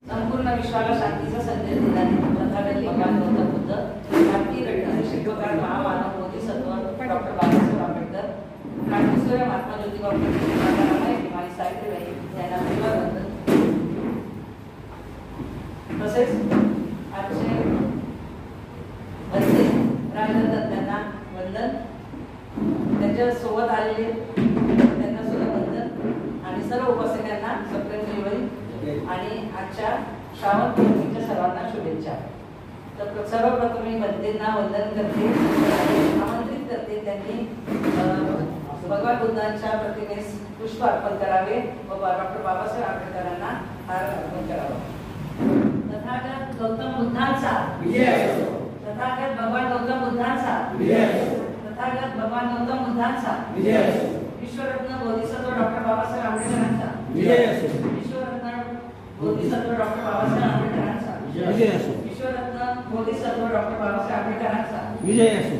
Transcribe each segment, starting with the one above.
संपूर्ण विश्वाला शांतीचा संदेश दिल्याने तथागत भगवान गौतम बुद्ध, भारतीय घटना शिल्पकार महामानव बोधिसत्व डॉक्टर बाबासाहेब आंबेडकर, क्रांतिसूर्य महात्मा ज्योतिबा फुले आणि सावित्रीबाई यांना अभिवादन तसेच आजचे वंदे राजतज्ञांना वंदन, त्यांच्या सोबत आलेले त्यांना सुद्धा वंदन आणि सर्व उपस्थितांना सप्रेम दिवाळी आणि आजच्या श्रावण पौर्णिमेच्या सर्वांना शुभेच्छा। तर सर्वप्रथम मी वंदेंना वंदन करते आणि आमंत्रित करते त्यांनी भगवान बुद्धांच्या प्रतिमेस पुष्प अर्पण करावे व डॉक्टर बाबासाहेब आंबेडकरांना हार अर्पण करावा। तथागत गौतम बुद्धांचा विजय असो। तथागत भगवान गौतम बुद्धांचा विजय असो। तथागत भगवान गौतम बुद्धांचा विजय असो। विश्वरत्न बोधिसत्व डॉक्टर बाबासाहेब आंबेडकरांचा विजय असो। विश्वरत्न बोधिसत्व डॉक्टर बाबासाहेब आंबेडकरांचा विजय असो। विश्वरत्न बोधिसत्व डॉक्टर बाबासाहेब आंबेडकरांचा विजय असो।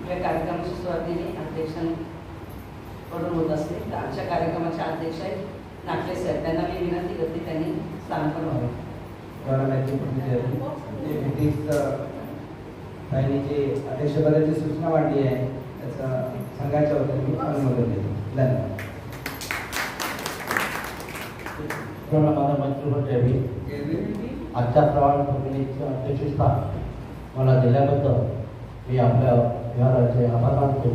या कार्यक्रमाची सुरुवातीने अध्यक्षांकडून होत असते। तर आजच्या कार्यक्रमाचे अध्यक्ष आहेत नाटले साहेब, त्यांना मी विनंती करते त्यांनी स्थानापन्न व्हावे। त्यांनी जे अध्यक्षपदाची सूचना मांडली आहे त्याचा संघाच्या वतीने मी अनुमोदन देतो। धन्यवाद। आजच्या श्रावण पौर्णिमेचे अध्यक्षस्थान मला दिल्याबद्दल मी आपल्या विहाराचे आभार मानतो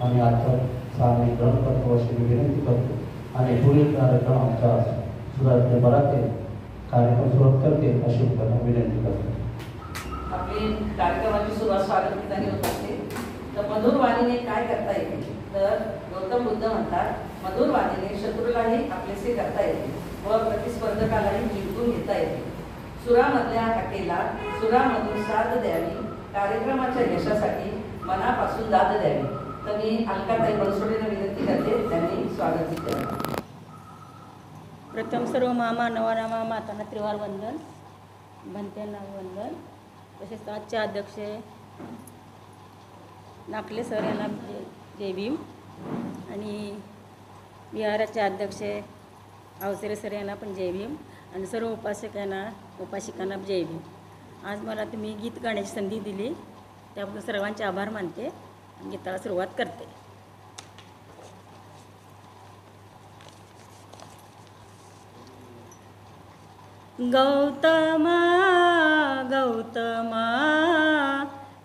आणि आजच्या स्थानी ग्रहण करतो अशी मी विनंती करतो आणि पुढील कार्यक्रम आमच्या सुधारते बराते कार्यक्रम सुरू करते अशी त्यांना विनंती करतो। आपली कार्यक्रमाची सुरुवात स्वागत गीताने होत असते। तर मधुर वाणीने काय करता येते? तर गौतम बुद्ध म्हणतात, मधुर वाणीने शत्रूलाही आपलेसे करता येते व प्रतिस्पर्धकालाही जिंकून घेता येते। सुरामधल्या अटेला सुरामधून साथ द्यावी, कार्यक्रमाच्या यशासाठी मनापासून दाद द्यावी। तर मी अलकाताई बनसोडेंना विनंती करते त्यांनी स्वागत गीत प्रथम सर्व महामानवांना मातांना त्रिवार वंदन, भंत्यांना वंदन, तसेच आजचे अध्यक्ष नाकले सर यांना जय भीम आणि विहाराचे अध्यक्ष अवसरे सर यांना पण जय भीम आणि सर्व उपासिकांना जय भीम। आज मला तुम्ही गीत गाण्याची संधी दिली त्याबद्दल सर्वांचे आभार मानते आणि गीताला सुरुवात करते। गौतमा गौतमा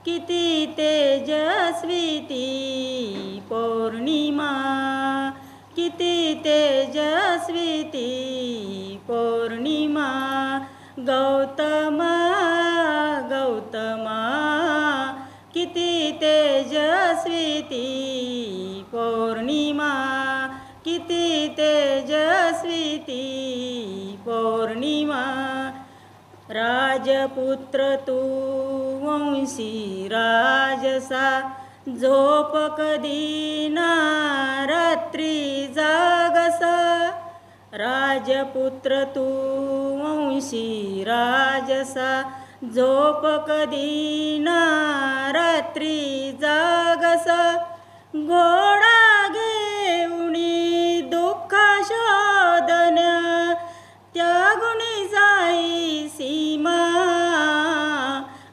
किती तेजस्वी ती पौर्णिमा, किती तेजस्वी ती पौर्णिमा। गौतमा गौतमा किती तेजस्वी ती पौर्णिमा, किती तेजस्वी ती पौर्णिमा। राजपुत्र तू वंशी राजसा, झोप कधी ना रात्री जागसा। राजपुत्र तू वंशी राजसा, झोप कधी ना रात्री जागसा। घोडा घेऊनी दुःख शोधन्या, त्यागुणी जाई सीमा।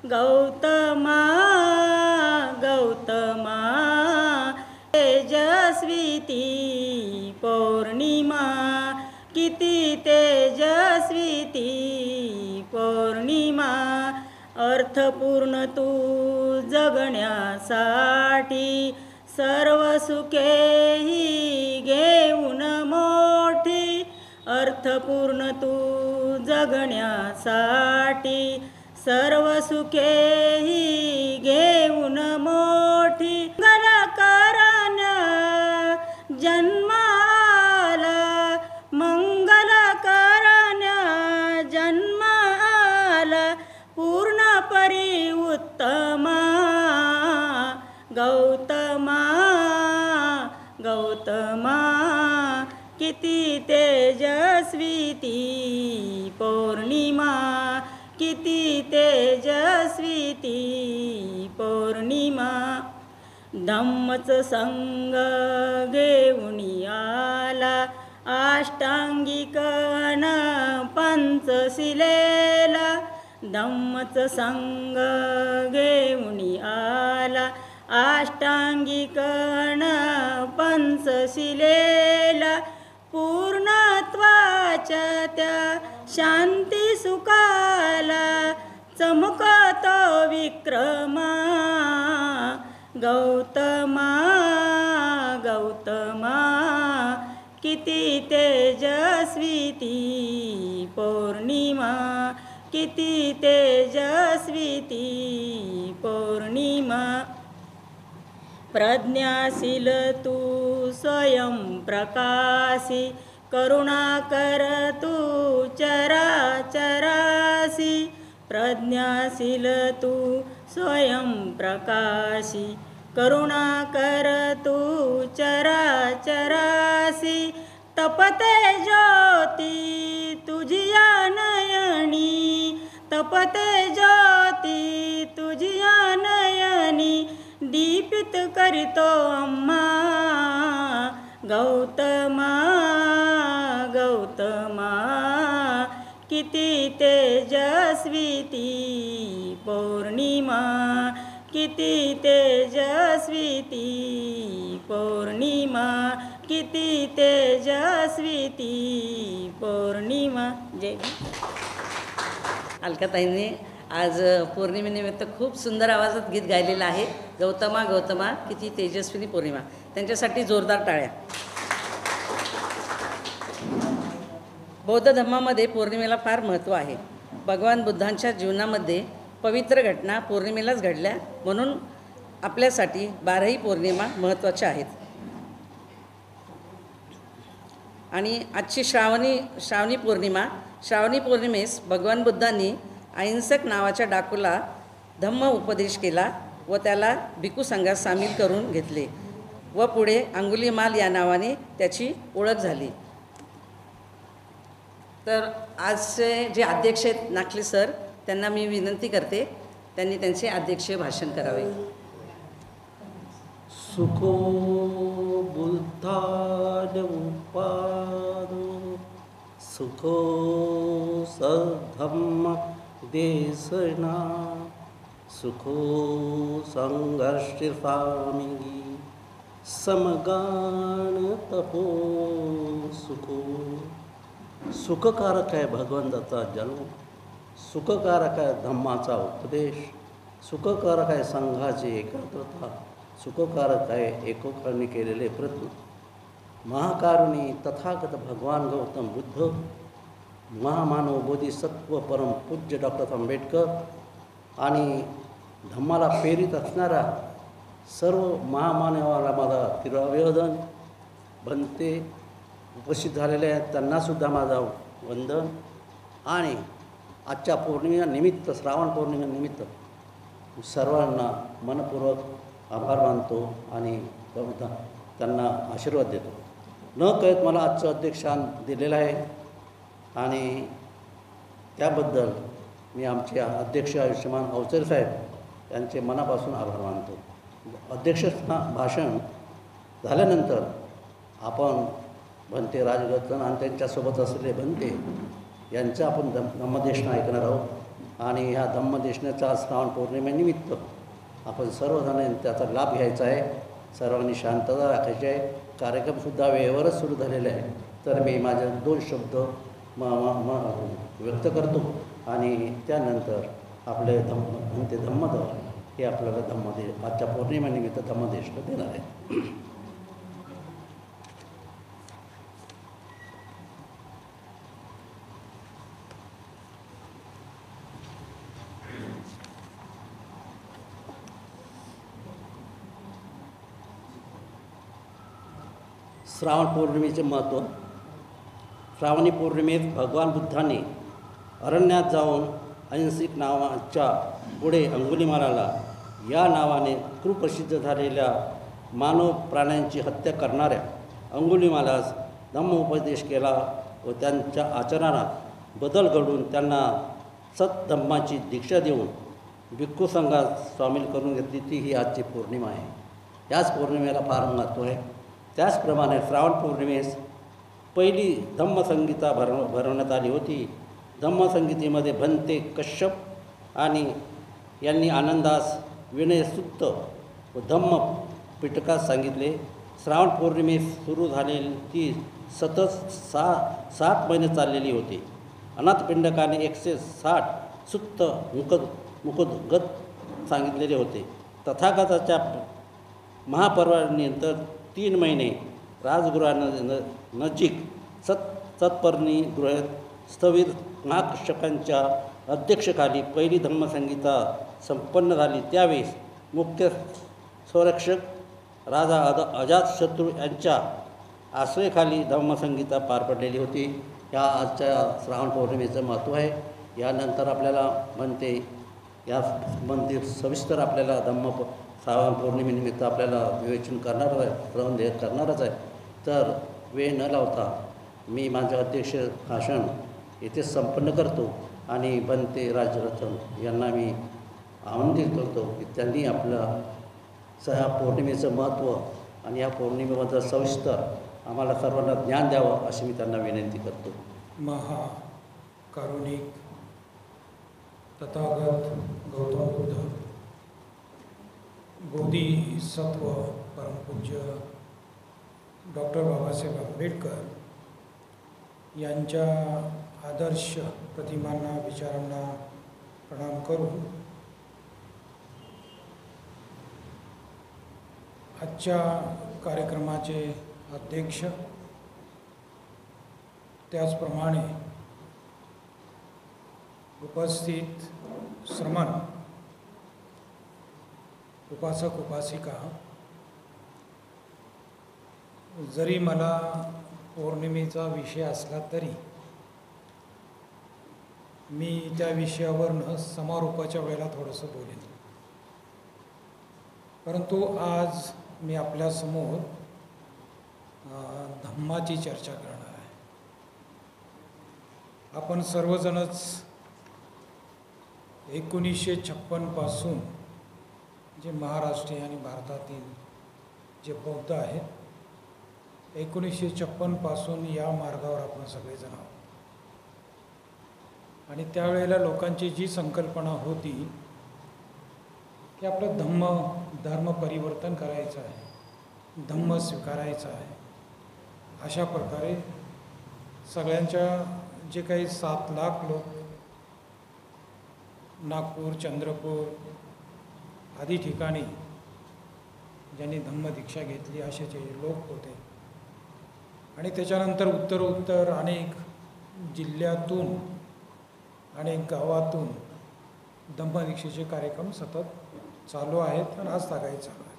गौतमा गौतमा तेजस्वी ती पौर्णिमा, किती तेजस्वी ती पौर्णिमा। अर्थपूर्ण तू जगण्यासाठी, सर्व सुखे ही घेऊन मोठी। अर्थपूर्ण तू जगण्यासाठी, सर्व सुखे ही घेऊन मोठी। मंगल करण्या जन्माला, मंगल करण्या जन्माला, पूर्ण परी उत्तमा। गौतमा गौतमा किती तेजस्वी ती पौर्णिमा, किती तेजस्वी ती पौर्णिमा। धम्मच संग घेऊन आला, अष्टांगिक अन पंचशिलेला धम्मच संग घेऊनी आला. अष्टांगिक अन पंचशिलेला पूर्णत्वाच्या त्या शांती सुखाला चमकतो विक्रमा. गौतमा गौतमा किती तेजस्वी ती पौर्णिमा. किती तेजस्वी ती पौर्णिमा. प्रज्ञाशील तू स्वयं प्रकाशी करुणाकर तू चराचरासी. प्रज्ञाशील तू स्वयं प्रकाशी करुणाकर तू चराचरासी. तपते ज्योती तुझिया नयनी. तपते ज्योती तुझिया नयनी दीपित करितो अम्मा. गौतमा गौतमा किती तेजस्वी ती पौर्णिमा. किती तेजस्वी ती पौर्णिमा. किती तेजस्वी ती पौर्णिमा. जय अलकाताईंनी आज पौर्णिमेनिमित्त खूप सुंदर आवाजात गीत गायलेलं आहे. गौतमा गौतमा किती तेजस्विनी पौर्णिमा. त्यांच्यासाठी जोरदार टाळ्या. बौद्ध धर्मामध्ये पौर्णिमेला फार महत्त्व आहे. भगवान बुद्धांच्या जीवनामध्ये पवित्र घटना पौर्णिमेलाच घडल्या म्हणून आपल्यासाठी 12ही पौर्णिमा महत्त्वाच्या आहेत. आणि आजची श्रावणी पौर्णिमा. श्रावणी पौर्णिमेस भगवान बुद्धांनी अहिंसक नावाच्या डाकूला धम्म उपदेश केला व त्याला भिक्खू संघात सामील करून घेतले व पुढे अंगुलीमाल या नावाने त्याची ओळख झाली. तर आजचे जे अध्यक्ष आहेत नाखले सर, त्यांना मी विनंती करते त्यांनी त्यांचे अध्यक्षीय भाषण करावे. सुखो बुद्धान उपादो सुखो सधम्म देशना सुखो संघर्षामी समगान तपो सुखो. सुखकारक आहे भगवंताचा जन्म. सुखकारक आहे धम्माचा उपदेश. सुखकारक आहे संघाची एकाग्रता. सुखकारक आहे एकोकाने केलेले प्रयत्न. महाकारुणी तथागत भगवान गौतम बुद्ध, महामानव बोधिसत्व परम पूज्य डॉक्टर आंबेडकर आणि धम्माला प्रेरित असणारा सर्व महामानवाला माझा तिराभिवादन. भंते उपस्थित झालेले आहेत त्यांनासुद्धा माझा वंदन. आणि आजच्या पौर्णिमेनिमित्त श्रावण पौर्णिमेनिमित्त सर्वांना मनपूर्वक आभार मानतो आणि त्यांना आशीर्वाद देतो. न कळत मला आजचं अध्यक्षस्थान दिलेलं आहे आणि त्याबद्दल मी आमचे अध्यक्ष आयुष्यमान अवचर साहेब यांचे मनापासून आभार मानतो. अध्यक्षस्थान भाषण झाल्यानंतर आपण भंते राजगतन आणि त्यांच्यासोबत असलेले भंते यांचं आपण धम्मदेशना ऐकणार आहोत. आणि ह्या धम्मदेशनाच्या श्रावण पौर्णिमेनिमित्त आपण सर्वजण त्याचा लाभ घ्यायचा आहे. सर्वांनी शांतता राखायची आहे. कार्यक्रमसुद्धा वेळेवरच सुरू झालेले आहे. तर मी माझे 2 शब्द व्यक्त करतो आणि त्यानंतर आपले भंते धम्मदर हे आपल्याला आजच्या पौर्णिमेनिमित्त धम्मदेशना देणार आहे. श्रावण पौर्णिमेचे महत्त्व. श्रावणी पौर्णिमेत भगवान बुद्धांनी अरण्यात जाऊन अहिंसक नावाच्या पुढे अंगुलीमालाला या नावाने कुप्रसिद्ध झालेल्या मानव प्राण्यांची हत्या करणाऱ्या अंगुलीमालास धम्मोपदेश केला व त्यांच्या आचरणात बदल घडून त्यांना सतधम्माची दीक्षा देऊन भिक्खू संघात सामील करून घेतली. ती ही आजची पौर्णिमा आहे. याच पौर्णिमेला फार महत्त्व आहे. त्याचप्रमाणे श्रावण पौर्णिमेस पहिली धम्मसंगीता भरवण्यात आली होती. धम्मसंगीतेमध्ये भंते कश्यप आणि यांनी आनंदास विनयसूक्त व धम्म पिटकात सांगितले. श्रावण पौर्णिमेस सुरू झालेली ती सतत 7 महिने चाललेली होती. अनाथपिंडकाने 160 सुक्त मुखोद्गत सांगितलेले होते. तथागताच्या महापर्वानंतर 3 महिने राजगृहानजीक सत्पर्णी गृहात स्थविर महाकश्यपांच्या अध्यक्षतेखाली पहिली धम्मसंगीता संपन्न झाली. त्यावेळेस मुख्य संरक्षक राजा अजातशत्रू यांच्या आश्रयाखाली धम्मसंगीता पार पडलेली होती. ह्या आजच्या श्रावण पौर्णिमेचं महत्त्व आहे. यानंतर आपल्याला म्हणते सविस्तर आपल्याला श्रावण पौर्णिमेनिमित्त आपल्याला विवेचन करणारच आहे, श्रवण करणारच आहे. तर वेळ न लावता मी माझं अध्यक्ष भाषण येथेच संपन्न करतो आणि बनते राजरत्न यांना मी आमंत्रित करतो की त्यांनी आपलं पौर्णिमेचं महत्त्व आणि या पौर्णिमेबद्दल सविस्तर आम्हाला सर्वांना ज्ञान द्यावं अशी मी त्यांना विनंती करतो. महाकारुणिक तथागत गौतम बुद्ध, बोधिसत्व परमपूज्य डॉक्टर बाबासाहेब आंबेडकर यांच्या आदर्श प्रतिमांना, विचारांना प्रणाम करून आजच्या कार्यक्रमाचे अध्यक्ष, त्याचप्रमाणे उपस्थित श्रमण उपासक उपासिका, जरी मला पौर्णिमेचा विषय असला तरी मी त्या विषयावर समारोपाच्या वेळेला थोडंसं बोलेन. परंतु आज मी आपल्यासमोर धम्माची चर्चा करणार आहे. आपण सर्वजणच 1956 पासून जे महाराष्ट्रीय आणि भारतातील जे बौद्ध आहेत, 1956 पासून या मार्गावर आपण सगळेजण आहोत. आणि त्यावेळेला लोकांची जी संकल्पना होती की आपलं धर्म परिवर्तन करायचं आहे, धम्म स्वीकारायचा आहे, अशा प्रकारे सगळ्यांच्या जे काही 7 लाख लोक नागपूर, चंद्रपूर आदी ठिकाणी ज्यांनी धम्मदीक्षा घेतली असे जे लोक होते, आणि त्याच्यानंतर उत्तरोत्तर अनेक जिल्ह्यातून, अनेक गावातून धम्मदीक्षेचे कार्यक्रम सतत चालू आहेत आणि आज तागायत चालू आहे.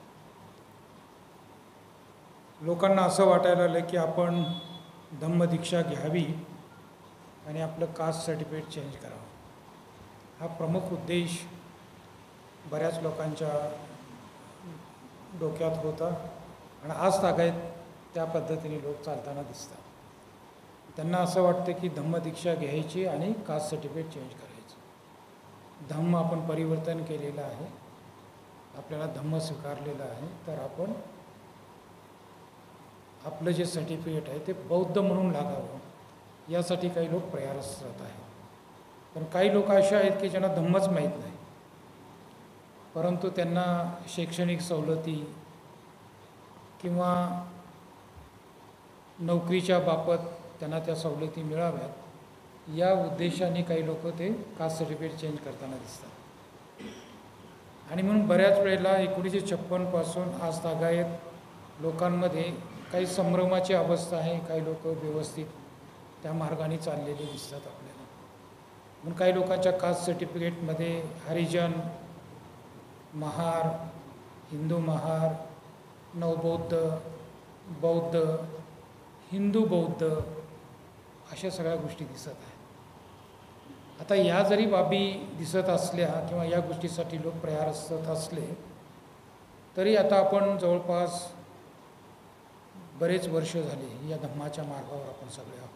लोकांना असं वाटायला लागलं की आपण धम्मदीक्षा घ्यावी आणि आपलं कास्ट सर्टिफिकेट चेंज करावं. हा प्रमुख उद्देश बऱ्याच लोकांच्या डोक्यात होता आणि आज तागायत त्या पद्धतीने लोक चालताना दिसतात. त्यांना असं वाटतं की धम्मदीक्षा घ्यायची आणि कास्ट सर्टिफिकेट चेंज करायचं. धम्म आपण परिवर्तन केलेलं आहे, आपल्याला धम्म स्वीकारलेलं आहे, तर आपण आपलं जे सर्टिफिकेट आहे ते बौद्ध म्हणून लागावं यासाठी काही लोक प्रयासरत आहेत. पण काही लोक असे आहेत की ज्यांना धम्मच माहीत नाही, परंतु त्यांना शैक्षणिक सवलती किंवा नोकरीच्या बाबत त्यांना त्या सवलती मिळाव्यात या उद्देशाने काही लोक ते कास्ट सर्टिफिकेट चेंज करताना दिसतात. आणि म्हणून बऱ्याच वेळेला 1956 पासून आज तागायत लोकांमध्ये काही संभ्रमाची अवस्था आहे. काही लोक व्यवस्थित त्या मार्गाने चाललेले दिसतात आपल्याला. म्हणून काही लोकांच्या कास्ट सर्टिफिकेटमध्ये हरिजन, महार, हिंदू महार, नवबौद्ध, बौद्ध, हिंदू बौद्ध अशा सगळ्या गोष्टी दिसत आहेत. आता या जरी बाबी दिसत असल्या किंवा या गोष्टीसाठी लोक प्रयासरत असले तरी आता आपण जवळपास बरेच वर्ष झाले या धम्माच्या मार्गावर आपण सगळे आहोत.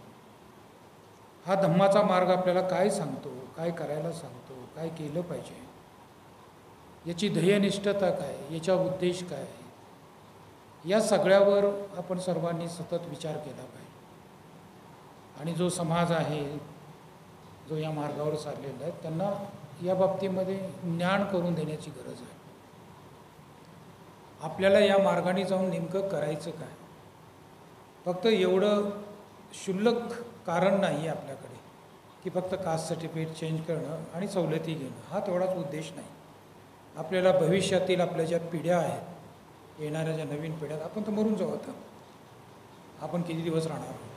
हा धम्माचा मार्ग आपल्याला काय सांगतो, काय करायला सांगतो, काय केलं पाहिजे, याची ध्येयनिष्ठता काय, याचा उद्देश काय, या सगळ्यावर आपण सर्वांनी सतत विचार केला पाहिजे. आणि जो समाज आहे, जो या मार्गावर चाललेला आहे, त्यांना या बाबतीमध्ये ज्ञान करून देण्याची गरज आहे. आपल्याला या मार्गाने जाऊन नेमकं करायचं काय? फक्त एवढं क्षुल्लक कारण नाही आहे आपल्याकडे की फक्त कास्ट सर्टिफिकेट चेंज करणं आणि सवलती घेणं, हा तेवढाच उद्देश नाही. आपल्याला भविष्यातील आपल्या ज्या पिढ्या आहेत, येणाऱ्या ज्या नवीन पिढ्यात, आपण तर मरून जाऊ आता, आपण किती दिवस राहणार आहोत,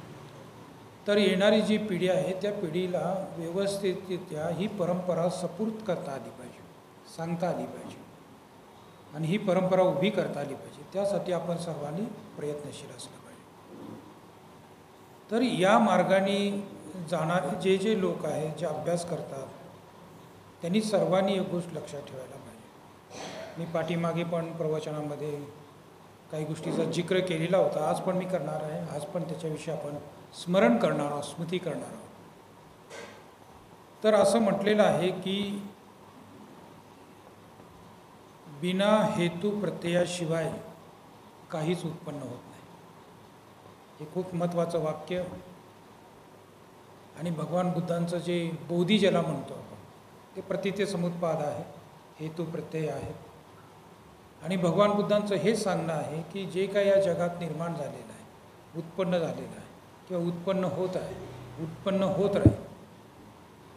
तर येणारी जी पिढी आहे त्या पिढीला व्यवस्थितरित्या ही परंपरा सपूर्द करता आली पाहिजे, सांगता आली पाहिजे आणि ही परंपरा उभी करता आली पाहिजे. त्यासाठी आपण सर्वांनी प्रयत्नशील असलं पाहिजे. तर या मार्गाने जाणारे जे लोक आहेत, जे अभ्यास करतात, त्यांनी सर्वांनी एक गोष्ट लक्षात ठेवायला पाहिजे. मी पाठीमागे पण प्रवचनामध्ये काही गोष्टीचा जिक्र केलेला होता, आज पण मी करणार आहे. आज पण त्याच्याविषयी आपण स्मरण करणार आहोत, स्मृती करणार आहोत. तर असं म्हटलेलं आहे की बिना हेतू प्रत्ययाशिवाय काहीच उत्पन्न होत नाही. हे खूप महत्त्वाचं वाक्य. आणि भगवान बुद्धांचं जे बोधी ज्याला म्हणतो आपण, ते प्रतिते समुत्पाद आहे, हेतू प्रत्यय आहे. आणि भगवान बुद्धांचं हे सांगणं आहे की जे काही या जगात निर्माण झालेलं आहे, उत्पन्न झालेलं आहे किंवा उत्पन्न होत आहे, उत्पन्न होत राहील,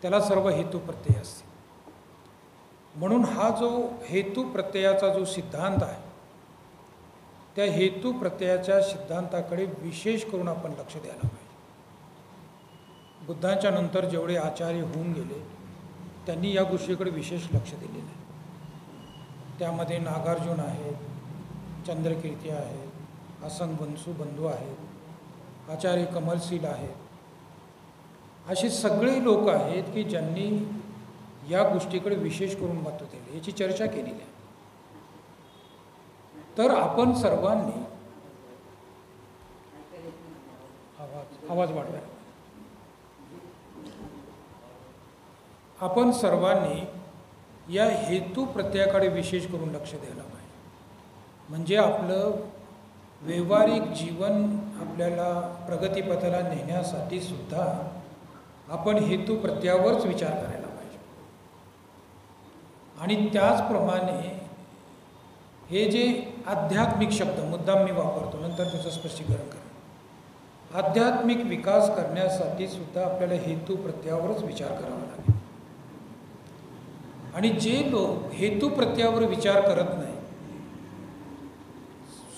त्याला सर्व हेतू प्रत्यय असते. म्हणून हा जो हेतू प्रत्ययाचा जो सिद्धांत आहे, त्या हेतू प्रत्ययाच्या सिद्धांताकडे विशेष करून आपण लक्ष द्यायला पाहिजे. बुद्धांच्या नंतर जेवढे आचार्य होऊन गेले त्यांनी या गोष्टीकडे विशेष लक्ष दिलेलं आहे. त्यामध्ये नागार्जुन आहेत, चंद्रकीर्ती आहेत, असंग बंधू आहेत, आचार्य कमलशील आहेत. असे सगळे लोक आहेत की ज्यांनी या गोष्टीकडे विशेष करून महत्त्व दिले, याची चर्चा केलेली आहे. तर आपण सर्वांनी आवाज वाढवा. आपण सर्वांनी या हेतू प्रत्ययाकडे विशेष करून लक्ष द्यायला पाहिजे. म्हणजे आपलं व्यावहारिक जीवन आपल्याला प्रगतीपथाला नेण्यासाठी सुद्धा आपण हेतू प्रत्ययावरच विचार करायला पाहिजे. आणि त्याचप्रमाणे हे जे आध्यात्मिक शब्द मुद्दाम मी वापरतो, नंतर त्याचं स्पष्टीकरण करेन. आध्यात्मिक विकास करण्यासाठी सुद्धा आपल्याला हेतू प्रत्ययावरच विचार करावा लागेल. आणि जे लोक हेतू प्रत्ययावर विचार करत नाही,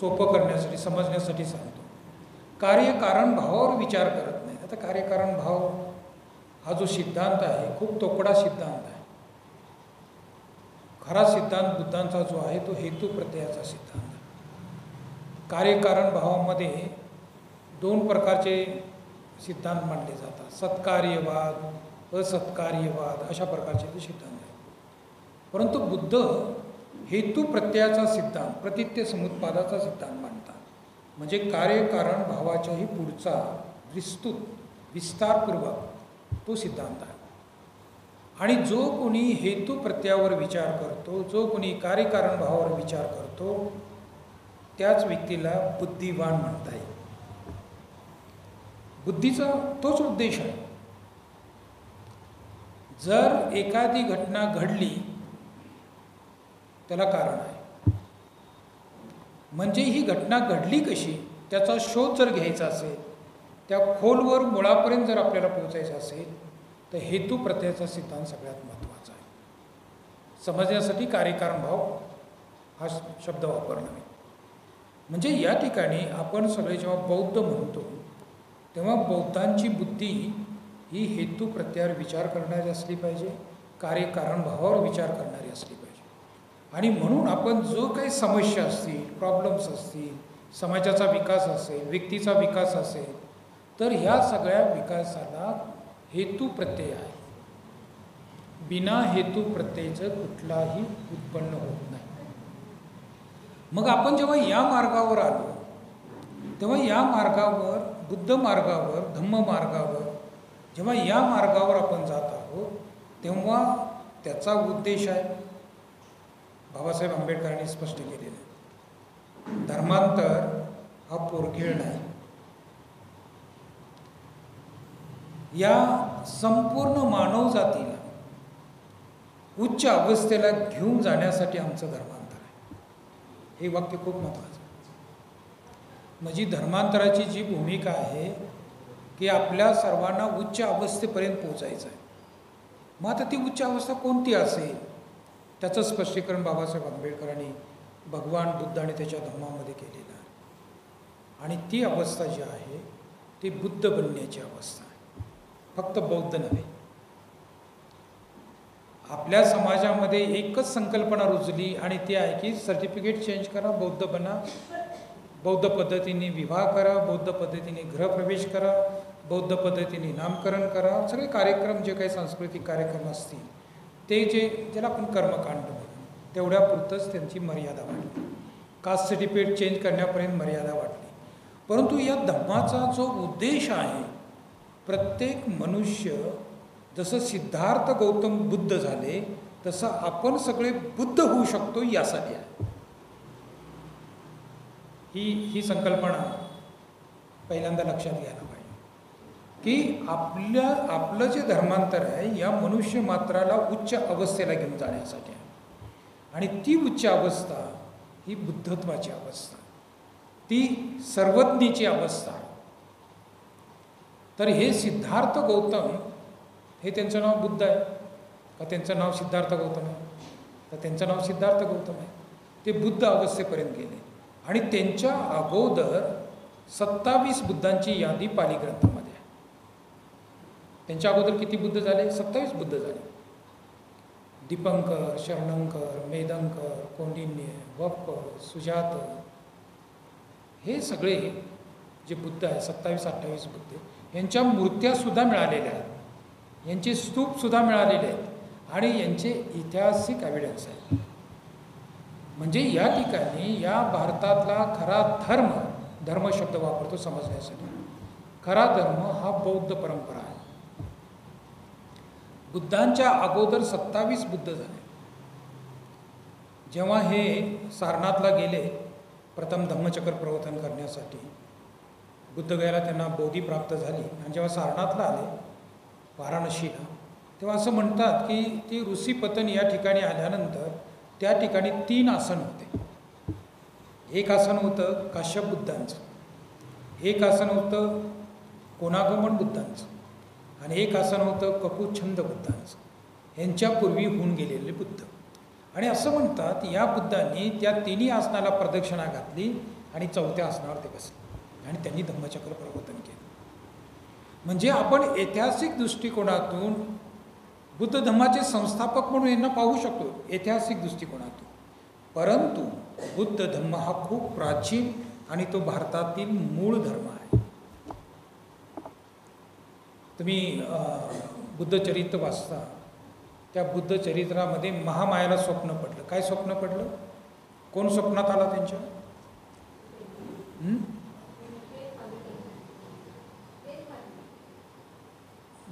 सोपं करण्यासाठी, समजण्यासाठी सांगतो, कार्यकारण भावावर विचार करत नाही. आता कार्यकारण भाव हा जो सिद्धांत आहे खूप तोकडा सिद्धांत आहे. खरा सिद्धांत बुद्धांचा जो आहे तो हेतू प्रत्ययाचा सिद्धांत आहे. कार्यकारण भावामध्ये दोन प्रकारचे सिद्धांत मांडले जातात, सत्कार्यवाद, असत्कार्यवाद, अशा प्रकारचे ते सिद्धांत आहेत. परंतु बुद्ध हेतू प्रत्ययाचा सिद्धांत, प्रतित्य समुत्पादाचा सिद्धांत मांडतात. म्हणजे कार्यकारण भावाच्याही पुढचा विस्तृत विस्तारपूर्वक तो सिद्धांत आहे. आणि जो कोणी हेतू प्रत्ययावर विचार करतो, जो कोणी कार्यकारण भावावर विचार करतो, त्याच व्यक्तीला बुद्धिवान म्हणता येईल. बुद्धीचा तोच उद्देश आहे. जर एखादी घटना घडली त्याला कारण आहे, म्हणजे ही घटना घडली कशी त्याचा शोध जर घ्यायचा असेल, त्या खोलवर मुळापर्यंत जर आपल्याला पोहोचायचं असेल, तर हेतू प्रत्ययाचा सिद्धांत सगळ्यात महत्त्वाचा आहे. समजण्यासाठी कार्यकारण भाव हा शब्द वापरणं. म्हणजे या ठिकाणी आपण सगळे जेव्हा बौद्ध म्हणतो तेव्हा बौद्धांची बुद्धी ही हेतू प्रत्ययावर विचार करणारी असली पाहिजे, कार्यकारण भावावर विचार करणारी असली पाहिजे. आणि म्हणून आपण जो काही समस्या असतील, प्रॉब्लेम्स असतील, समाजाचा विकास असेल, व्यक्तीचा विकास असेल, तर ह्या सगळ्या विकासाला हेतू प्रत्यय आहे. बिना हेतू प्रत्ययाचं कुठलाही उत्पन्न होत नाही. मग आपण जेव्हा या मार्गावर आलो तेव्हा या मार्गावर, बुद्ध मार्गावर, धम्म मार्गावर, जेव्हा या मार्गावर आपण जात आहोत तेव्हा त्याचा उद्देश आहे, बाबासाहेब आंबेडकरांनी स्पष्ट केलेलं आहे, धर्मांतर हा पोरखेळ नाही. या संपूर्ण मानवजातीला उच्च अवस्थेला घेऊन जाण्यासाठी आमचं धर्मांतर आहे. हे वाक्य खूप महत्त्वाचं आहे. म्हणजे धर्मांतराची जी भूमिका आहे की आपल्या सर्वांना उच्च अवस्थेपर्यंत पोचायचं आहे. मग आता ती उच्च अवस्था कोणती असेल त्याचं स्पष्टीकरण बाबासाहेब आंबेडकरांनी भगवान बुद्ध आणि त्याच्या धम्मामध्ये केलेलं आहे. आणि ती अवस्था जी आहे ती बुद्ध बनण्याची अवस्था आहे, फक्त बौद्ध नव्हे. आपल्या समाजामध्ये एकच संकल्पना रुजली आणि ती आहे की सर्टिफिकेट चेंज करा, बौद्ध बना, बौद्ध पद्धतीने विवाह करा, बौद्ध पद्धतीने गृहप्रवेश करा, बौद्ध पद्धतीने नामकरण करा. सगळे कार्यक्रम जे काही सांस्कृतिक कार्यक्रम असतील ते ज्याला आपण कर्मकांड तेवढ्यापुरतंच त्यांची मर्यादा वाढली. कास्ट सर्टिफिकेट चेंज करण्यापर्यंत मर्यादा वाढली. परंतु या धम्माचा जो उद्देश आहे, प्रत्येक मनुष्य जसं सिद्धार्थ गौतम बुद्ध झाले तसं आपण सगळे बुद्ध होऊ शकतो यासाठी आहे. ही संकल्पना पहिल्यांदा लक्षात घ्यायला पाहिजे की आपलं जे धर्मांतर आहे या मनुष्य मात्राला उच्च अवस्थेला घेऊन जाण्यासाठी आहे. आणि ती उच्च अवस्था ही बुद्धत्वाची अवस्था, ती सर्वज्ञीची अवस्था आहे. तर हे सिद्धार्थ गौतम हे त्यांचं नाव बुद्ध आहे का त्यांचं नाव सिद्धार्थ गौतम आहे? तर त्यांचं नाव सिद्धार्थ गौतम आहे. ते बुद्ध अवस्थेपर्यंत गेले आणि त्यांच्या अगोदर 27 बुद्धांची यादी पाली ग्रंथामध्ये आहे. त्यांच्या अगोदर किती बुद्ध झाले? 27 बुद्ध झाले. दीपंकर, शरणंकर, मेदंकर, कौंडिन्य, वप्प, सुजात, हे सगळे जे बुद्ध आहेत 27-28 बुद्ध, यांच्या मूर्त्यासुद्धा मिळालेल्या आहेत, यांचे स्तूपसुद्धा मिळालेले आहेत आणि यांचे ऐतिहासिक एव्हिडन्स आहेत. म्हणजे या ठिकाणी या भारतातला खरा धर्म शब्द वापरतो समजण्यासाठी. खरा धर्म हा बौद्ध परंपरा आहे. बुद्धांच्या अगोदर 27 बुद्ध झाले. जेव्हा हे सारनाथला गेले प्रथम धम्मचक्र प्रवर्तन करण्यासाठी, बुद्धगयाला त्यांना बोधी प्राप्त झाली आणि जेव्हा सारनाथला आले वाराणसीला, तेव्हा असं म्हणतात की ती ऋषीपतन या ठिकाणी आल्यानंतर त्या ठिकाणी 3 आसन होते. एक आसन होतं काश्यप बुद्धांचं, एक आसन होतं कोणागमन बुद्धांचं आणि एक आसन होतं कपुच्छंद बुद्धांचं. यांच्यापूर्वी होऊन गेलेले बुद्ध. आणि असं म्हणतात या बुद्धांनी त्या 3 आसनाला प्रदक्षिणा घातली आणि 4थ्या आसनावर ते बसले आणि त्यांनी धम्मचक्र प्रवर्तन केलं. म्हणजे आपण ऐतिहासिक दृष्टिकोनातून बुद्ध धम्माचे संस्थापक म्हणून यांना पाहू शकतो, ऐतिहासिक दृष्टिकोनातून. परंतु बुद्ध धम्म हा खूप प्राचीन आणि तो भारतातील मूळ धर्म आहे. तुम्ही बुद्धचरित्र वाचता, त्या बुद्धचरित्रामध्ये महामायाला स्वप्न पडलं. काय स्वप्न पडलं? कोण स्वप्नात आला त्यांच्या?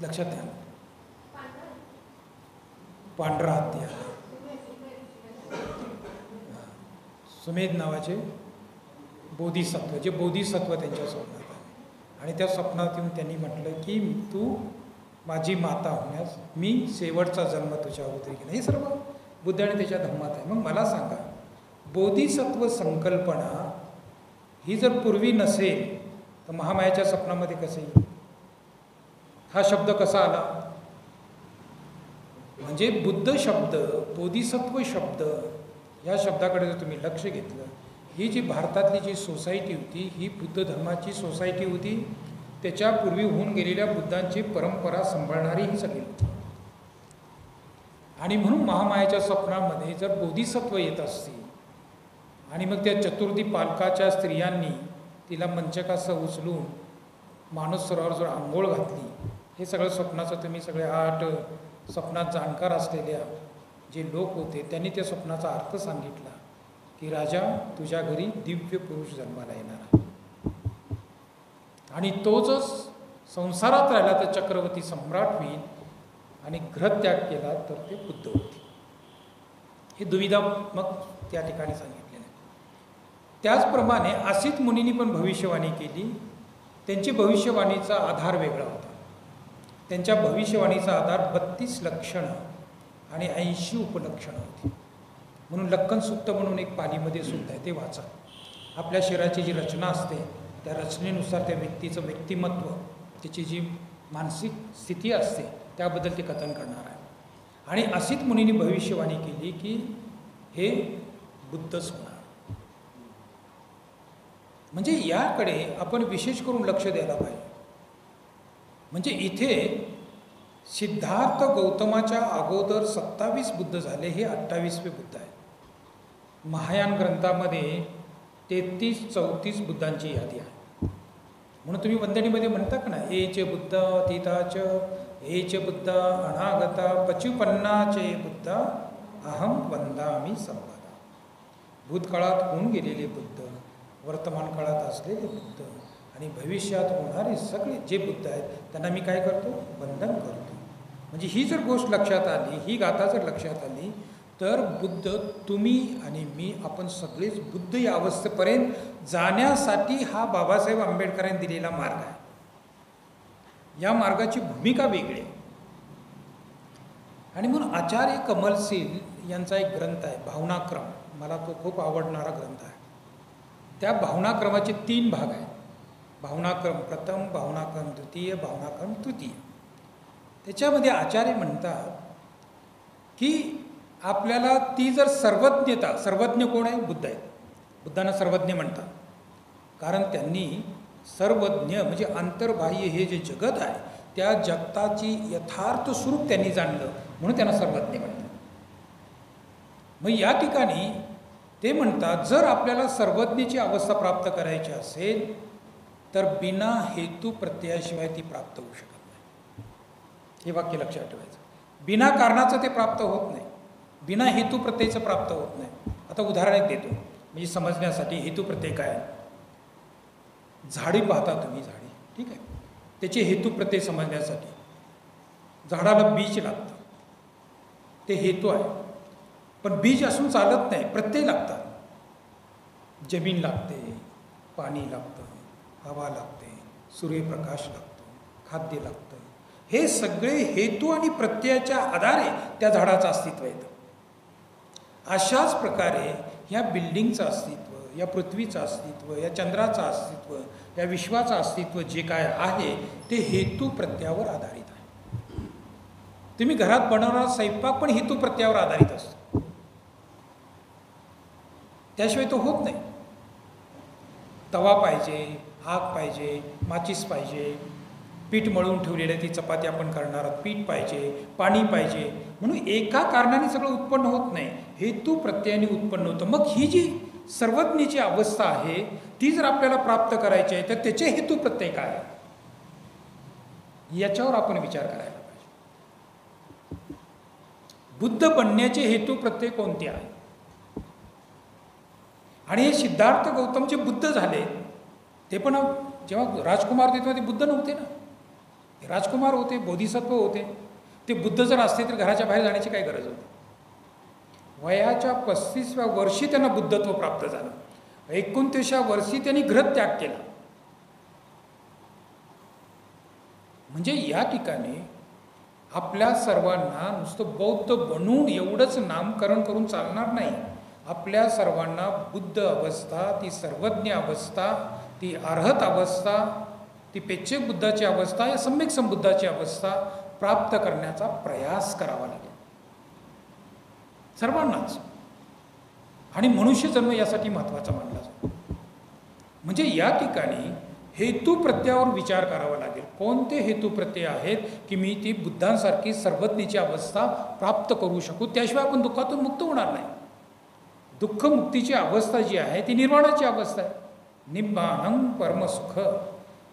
लक्षात द्या. पांढरा हत्ती आला. सुमेध नावाचे बोधिसत्व, जे बोधिसत्व त्यांच्या स्वप्नात आले आणि त्या स्वप्नात येऊन त्यांनी म्हटलं की तू माझी माता होण्यास मी शेवटचा जन्म तुझ्या अवतरी केला. हे सर्व बुद्ध आणि त्याच्या धम्मात आहे. मग मला सांगा, बोधिसत्व संकल्पना ही जर पूर्वी नसेल तर महामायाच्या स्वप्नामध्ये कसं येईल? हा शब्द कसा आला? म्हणजे बुद्ध शब्द, बोधिसत्व शब्द, या शब्दाकडे जर तुम्ही लक्ष घेतलं, ही जी भारतातली जी सोसायटी होती ही बुद्ध धर्माची सोसायटी होती. त्याच्यापूर्वी होऊन गेलेल्या बुद्धांची परंपरा सांभाळणारी ही सगळी होती. आणि म्हणून महामायाच्या स्वप्नामध्ये जर बोधिसत्व येत असतील आणि मग त्या चतुर्थी पालकाच्या स्त्रियांनी तिला मंचकासह उचलून मानस सरोवर जर आंघोळ घातली, हे सगळं स्वप्नाचं तुम्ही सगळे 8 स्वप्नात जाणकार असलेल्या जे लोक होते त्यांनी त्या स्वप्नाचा अर्थ सांगितला की राजा तुझ्या घरी दिव्य पुरुष जन्माला येणार आणि तो जर संसारात राहिला तर चक्रवर्ती सम्राट होईल आणि ग्रहत्याग केला तर ते बुद्ध होतील. हे दुविधा मग त्या ठिकाणी सांगितलेलं आहे. त्याचप्रमाणे असित मुनींनी पण भविष्यवाणी केली. त्यांची भविष्यवाणीचा आधार वेगळा होता. त्यांच्या भविष्यवाणीचा आधार 32 लक्षणं आणि 80 उपलक्षणं होती. म्हणून लक्कन सुक्त म्हणून एक पालीमध्ये सुद्धा आहे, ते वाचा. आपल्या शरीराची जी रचना असते त्या रचनेनुसार त्या व्यक्तीचं व्यक्तिमत्व, त्याची जी मानसिक स्थिती असते त्याबद्दल ते कथन करणार आहे. आणि असित मुनींनी भविष्यवाणी केली की हे बुद्धच होणार. म्हणजे याकडे आपण विशेष करून लक्ष द्यायला पाहिजे. म्हणजे इथे सिद्धार्थ गौतमाच्या अगोदर 27 बुद्ध झाले, हे 28वे बुद्ध आहे. महायान ग्रंथामध्ये 33-34 बुद्धांची यादी आहे. म्हणून तुम्ही वंदनीमध्ये म्हणता का ना, एचे बुद्ध अतीताच, एचे बुद्ध अनागता, पचुपन्नाचे बुद्ध अहम वंदामी सर्वदा. भूतकाळात होऊन गेलेले बुद्ध, वर्तमान काळात असलेले बुद्ध आणि भविष्यात होणारे सगळे जे बुद्ध आहेत त्यांना मी काय करतो? वंदन करतो. म्हणजे ही जर गोष्ट लक्षात आली, ही गाथा जर लक्षात आली, तर बुद्ध, तुम्ही आणि मी, आपण सगळेच बुद्ध या अवस्थेपर्यंत जाण्यासाठी हा बाबासाहेब आंबेडकरांनी दिलेला मार्ग आहे. या मार्गाची भूमिका वेगळी आहे. आणि म्हणून आचार्य कमलशील यांचा एक ग्रंथ आहे भावनाक्रम, मला तो खूप आवडणारा ग्रंथ आहे. त्या भावनाक्रमाचे 3 भाग आहेत. भावनाक्रम प्रथम, भावनाक्रम द्वितीय, भावनाक्रम तृतीय. त्याच्यामध्ये आचार्य म्हणतात की आपल्याला ती जर सर्वज्ञता, सर्वज्ञ कोण आहे? बुद्ध आहेत. बुद्धांना सर्वज्ञ म्हणतात कारण त्यांनी सर्वज्ञ म्हणजे अंतर्बाह्य हे जे जगत आहे त्या जगताची यथार्थ स्वरूप त्यांनी जाणलं, म्हणून त्यांना सर्वज्ञ म्हणतात. मग या ठिकाणी ते म्हणतात जर आपल्याला सर्वज्ञची अवस्था प्राप्त करायची असेल तर बिना हेतू प्रत्ययाशिवाय ती प्राप्त होऊ शकत नाही. हे वाक्य लक्षात ठेवायचं. बिना कारणाचं ते प्राप्त होत नाही, बिना हेतू प्रत्ययाचं प्राप्त होत नाही. आता उदाहरण एक देतो म्हणजे समजण्यासाठी. हेतू प्रत्यय काय? झाडी पाहता तुम्ही, झाडी ठीक आहे, त्याचे हेतू प्रत्यय समजण्यासाठी झाडाला बीज लागतं, ते हेतू आहे. पण बीज असून चालत नाही, प्रत्यय लागतात. जमीन लागते, पाणी लागतं, हवा लागते, सूर्यप्रकाश लागतो, खाद्य लागतं. हे सगळे हेतू आणि प्रत्ययाच्या आधारे त्या झाडाचं अस्तित्व येतं. अशाच प्रकारे ह्या बिल्डिंगचं अस्तित्व, या पृथ्वीचं अस्तित्व, या चंद्राचं अस्तित्व, या विश्वाचं अस्तित्व जे काय आहे ते हेतू प्रत्ययावर आधारित आहे. तुम्ही घरात बनवणारा स्वयंपाक पण हेतू प्रत्ययावर आधारित असतो, त्याशिवाय तो होत नाही. तवा पाहिजे, आग पाहिजे, माचीस पाहिजे, पीठ मळून ठेवलेलं ती चपाती आपण करणार आहोत, पीठ पाहिजे, पाणी पाहिजे. म्हणून एका कारणाने सगळं उत्पन्न होत नाही, हेतू प्रत्ययाने उत्पन्न होतं. मग ही जी सर्वज्ञची अवस्था आहे ती जर आपल्याला प्राप्त करायची आहे तर त्याचे हेतू प्रत्यय काय आहे याच्यावर आपण विचार करायला पाहिजे. बुद्ध बनण्याचे हेतू प्रत्यय कोणते आहे? आणि हे सिद्धार्थ गौतम जे बुद्ध झाले ते पण जेव्हा राजकुमार होते तेव्हा ते बुद्ध नव्हते ना, ते राजकुमार होते, बोधिसत्व होते. ते बुद्ध जर असते तर घराच्या बाहेर जाण्याची काय गरज होती? वयाच्या 35व्या वर्षी त्यांना बुद्धत्व प्राप्त झालं. 29व्या वर्षी त्यांनी गृहत्याग केला. म्हणजे या ठिकाणी आपल्या सर्वांना नुसतं बौद्ध बनून एवढंच नामकरण करून चालणार नाही. आपल्या सर्वांना बुद्ध अवस्था, ती सर्वज्ञ अवस्था, ती अर्हत अवस्था, ती पेचक बुद्धाची अवस्था, या सम्यक संबुद्धाची अवस्था प्राप्त करण्याचा प्रयास करावा लागेल सर्वांनाच. आणि मनुष्य जन्म यासाठी महत्त्वाचा मानला जातो. म्हणजे या ठिकाणी हेतू प्रत्ययावर विचार करावा लागेल. कोणते हेतू प्रत्यय आहेत की मी ती बुद्धांसारखी सर्वज्ञची अवस्था प्राप्त करू शकू, त्याशिवाय आपण दुःखातून मुक्त होणार नाही. दुःखमुक्तीची अवस्था जी आहे ती निर्वाणाची अवस्था आहे. निब्बाणं परमसुख.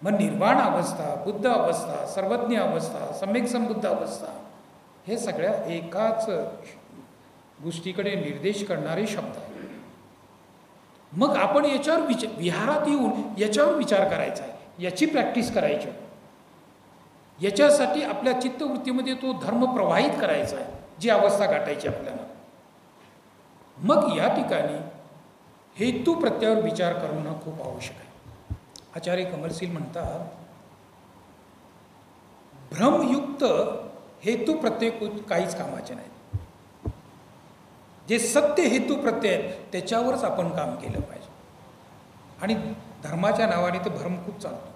मग निर्वाण अवस्था, बुद्ध अवस्था, सर्वज्ञ अवस्था, सम्यक संबुद्ध अवस्था हे सगळ्या एकाच गोष्टीकडे निर्देश करणारे शब्द आहेत. मग आपण याच्यावर विहारात येऊन याच्यावर विचार करायचा आहे, याची प्रॅक्टिस करायची. याच्यासाठी आपल्या चित्तवृत्तीमध्ये तो धर्म प्रवाहित करायचा आहे, जी अवस्था गाठायची आपल्याला. मग या ठिकाणी हेतू प्रत्ययावर विचार करणं खूप आवश्यक आहे. आचार्य कमलशील म्हणतात भ्रमयुक्त हेतू प्रत्यय काहीच कामाचे नाहीत. जे सत्य हेतू प्रत्यय आहेत त्याच्यावरच आपण काम केलं पाहिजे. आणि धर्माच्या नावाने तर भ्रम खूप चालतो.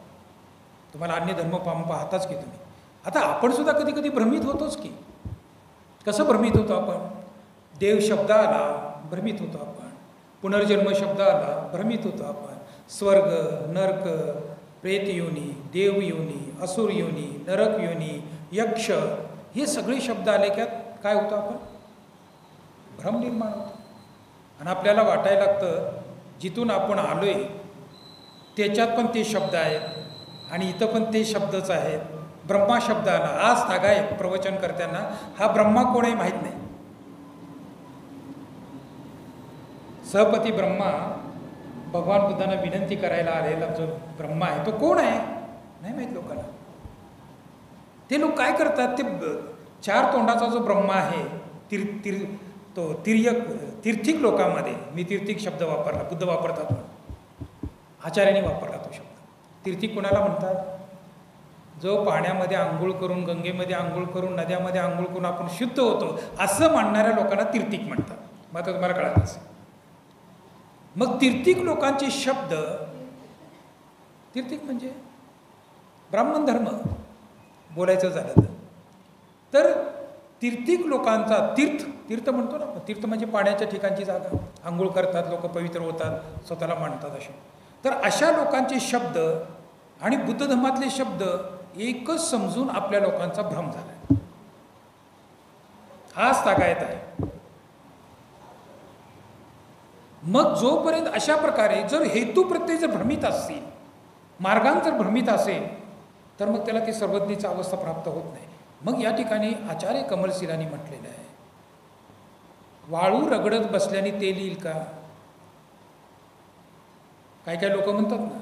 तुम्हाला अन्य धर्म पाहताच की तुम्ही. आता आपण सुद्धा कधी कधी भ्रमित होतोच की. कसं भ्रमित होतो आपण? देव शब्द आला भ्रमित होतो आपण. पुनर्जन्म शब्द आला भ्रमित होतो आपण. स्वर्ग, नरक, प्रेत योनी, देव योनी, असुर योनी, नरक योनी, यक्ष, हे सगळे शब्द आले की काय होतं? आपण भ्रम निर्माण होतो. आणि आपल्याला वाटायला लागतं जिथून आपण आलोय त्याच्यात पण ते शब्द आहेत आणि इथं पण ते शब्दच आहेत. ब्रह्मा शब्द आला. आज तागायत प्रवचनकर्त्यांना हा ब्रह्मा कोणही माहीत नाही. सहपती ब्रह्मा भगवान बुद्धांना विनंती करायला आलेला जो ब्रह्मा आहे तो कोण आहे नाही माहीत लोकांना. ते लोक काय करतात? ते 4 तोंडाचा जो ब्रह्मा आहे तीर्थिक लोकांमध्ये, मी तीर्थिक शब्द वापरला, बुद्ध वापरतात, आचार्यांनी वापरला तो शब्द. तीर्थिक कोणाला म्हणतात? जो पाण्यामध्ये आंघोळ करून, गंगेमध्ये आंघोळ करून, नद्यामध्ये आंघोळ करून आपण शुद्ध होतो असं मानणाऱ्या लोकांना तीर्थिक म्हणतात. मग आता तुम्हाला कळालं असेल. मग तीर्थिक लोकांचे शब्द, तीर्थिक म्हणजे ब्राह्मण धर्म बोलायचं झालं तर तीर्थिक लोकांचा, तीर्थ म्हणतो ना आपण, तीर्थ म्हणजे पाण्याच्या ठिकाणची जागा, आंघोळ करतात लोक, पवित्र होतात, स्वतःला मानतात असे. तर अशा लोकांचे शब्द आणि बुद्ध धर्मातले शब्द एकच समजून आपल्या लोकांचा भ्रम झाला. हाच तागायत आहे. मग जोपर्यंत अशा प्रकारे जर हेतू प्रत्यय जर भ्रमित असतील, मार्गांत जर भ्रमित असेल, तर मग त्याला ती सर्वज्ञीची अवस्था प्राप्त होत नाही. मग या ठिकाणी आचार्य कमलशिलांनी म्हटलेलं आहे, वाळू रगडत बसल्याने तेल येईल का? काय काय लोक म्हणतात ना,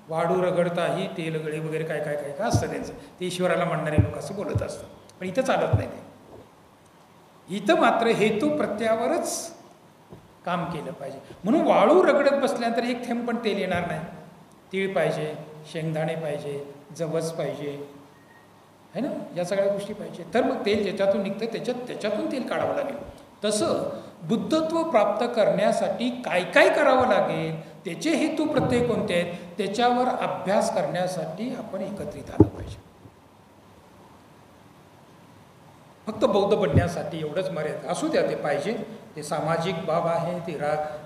वाळू रगडताही तेल गळे वगैरे काय काय काय काय असतं त्यांचं. ते ईश्वराला म्हणणारे लोक असं बोलत असतात. पण इथं चालत नाही ते. इथं मात्र हेतू प्रत्ययावरच काम केलं पाहिजे. म्हणून वाळू रगडत बसल्यानंतर एक थेंब पण तेल येणार नाही. तीळ पाहिजे, शेंगदाणे पाहिजे, जवस पाहिजे, है ना, या सगळ्या गोष्टी पाहिजे. तर मग तेल ज्याच्यातून निघतं त्याच्यातून तेल काढावं लागेल. तसं बुद्धत्व प्राप्त करण्यासाठी काय काय करावं लागेल, त्याचे हेतू प्रत्यय कोणते आहेत, त्याच्यावर अभ्यास करण्यासाठी आपण एकत्रित आलं पाहिजे. फक्त बौद्ध बनण्यासाठी एवढंच मर्यादा असू द्या, ते पाहिजे, ते सामाजिक बाब आहे,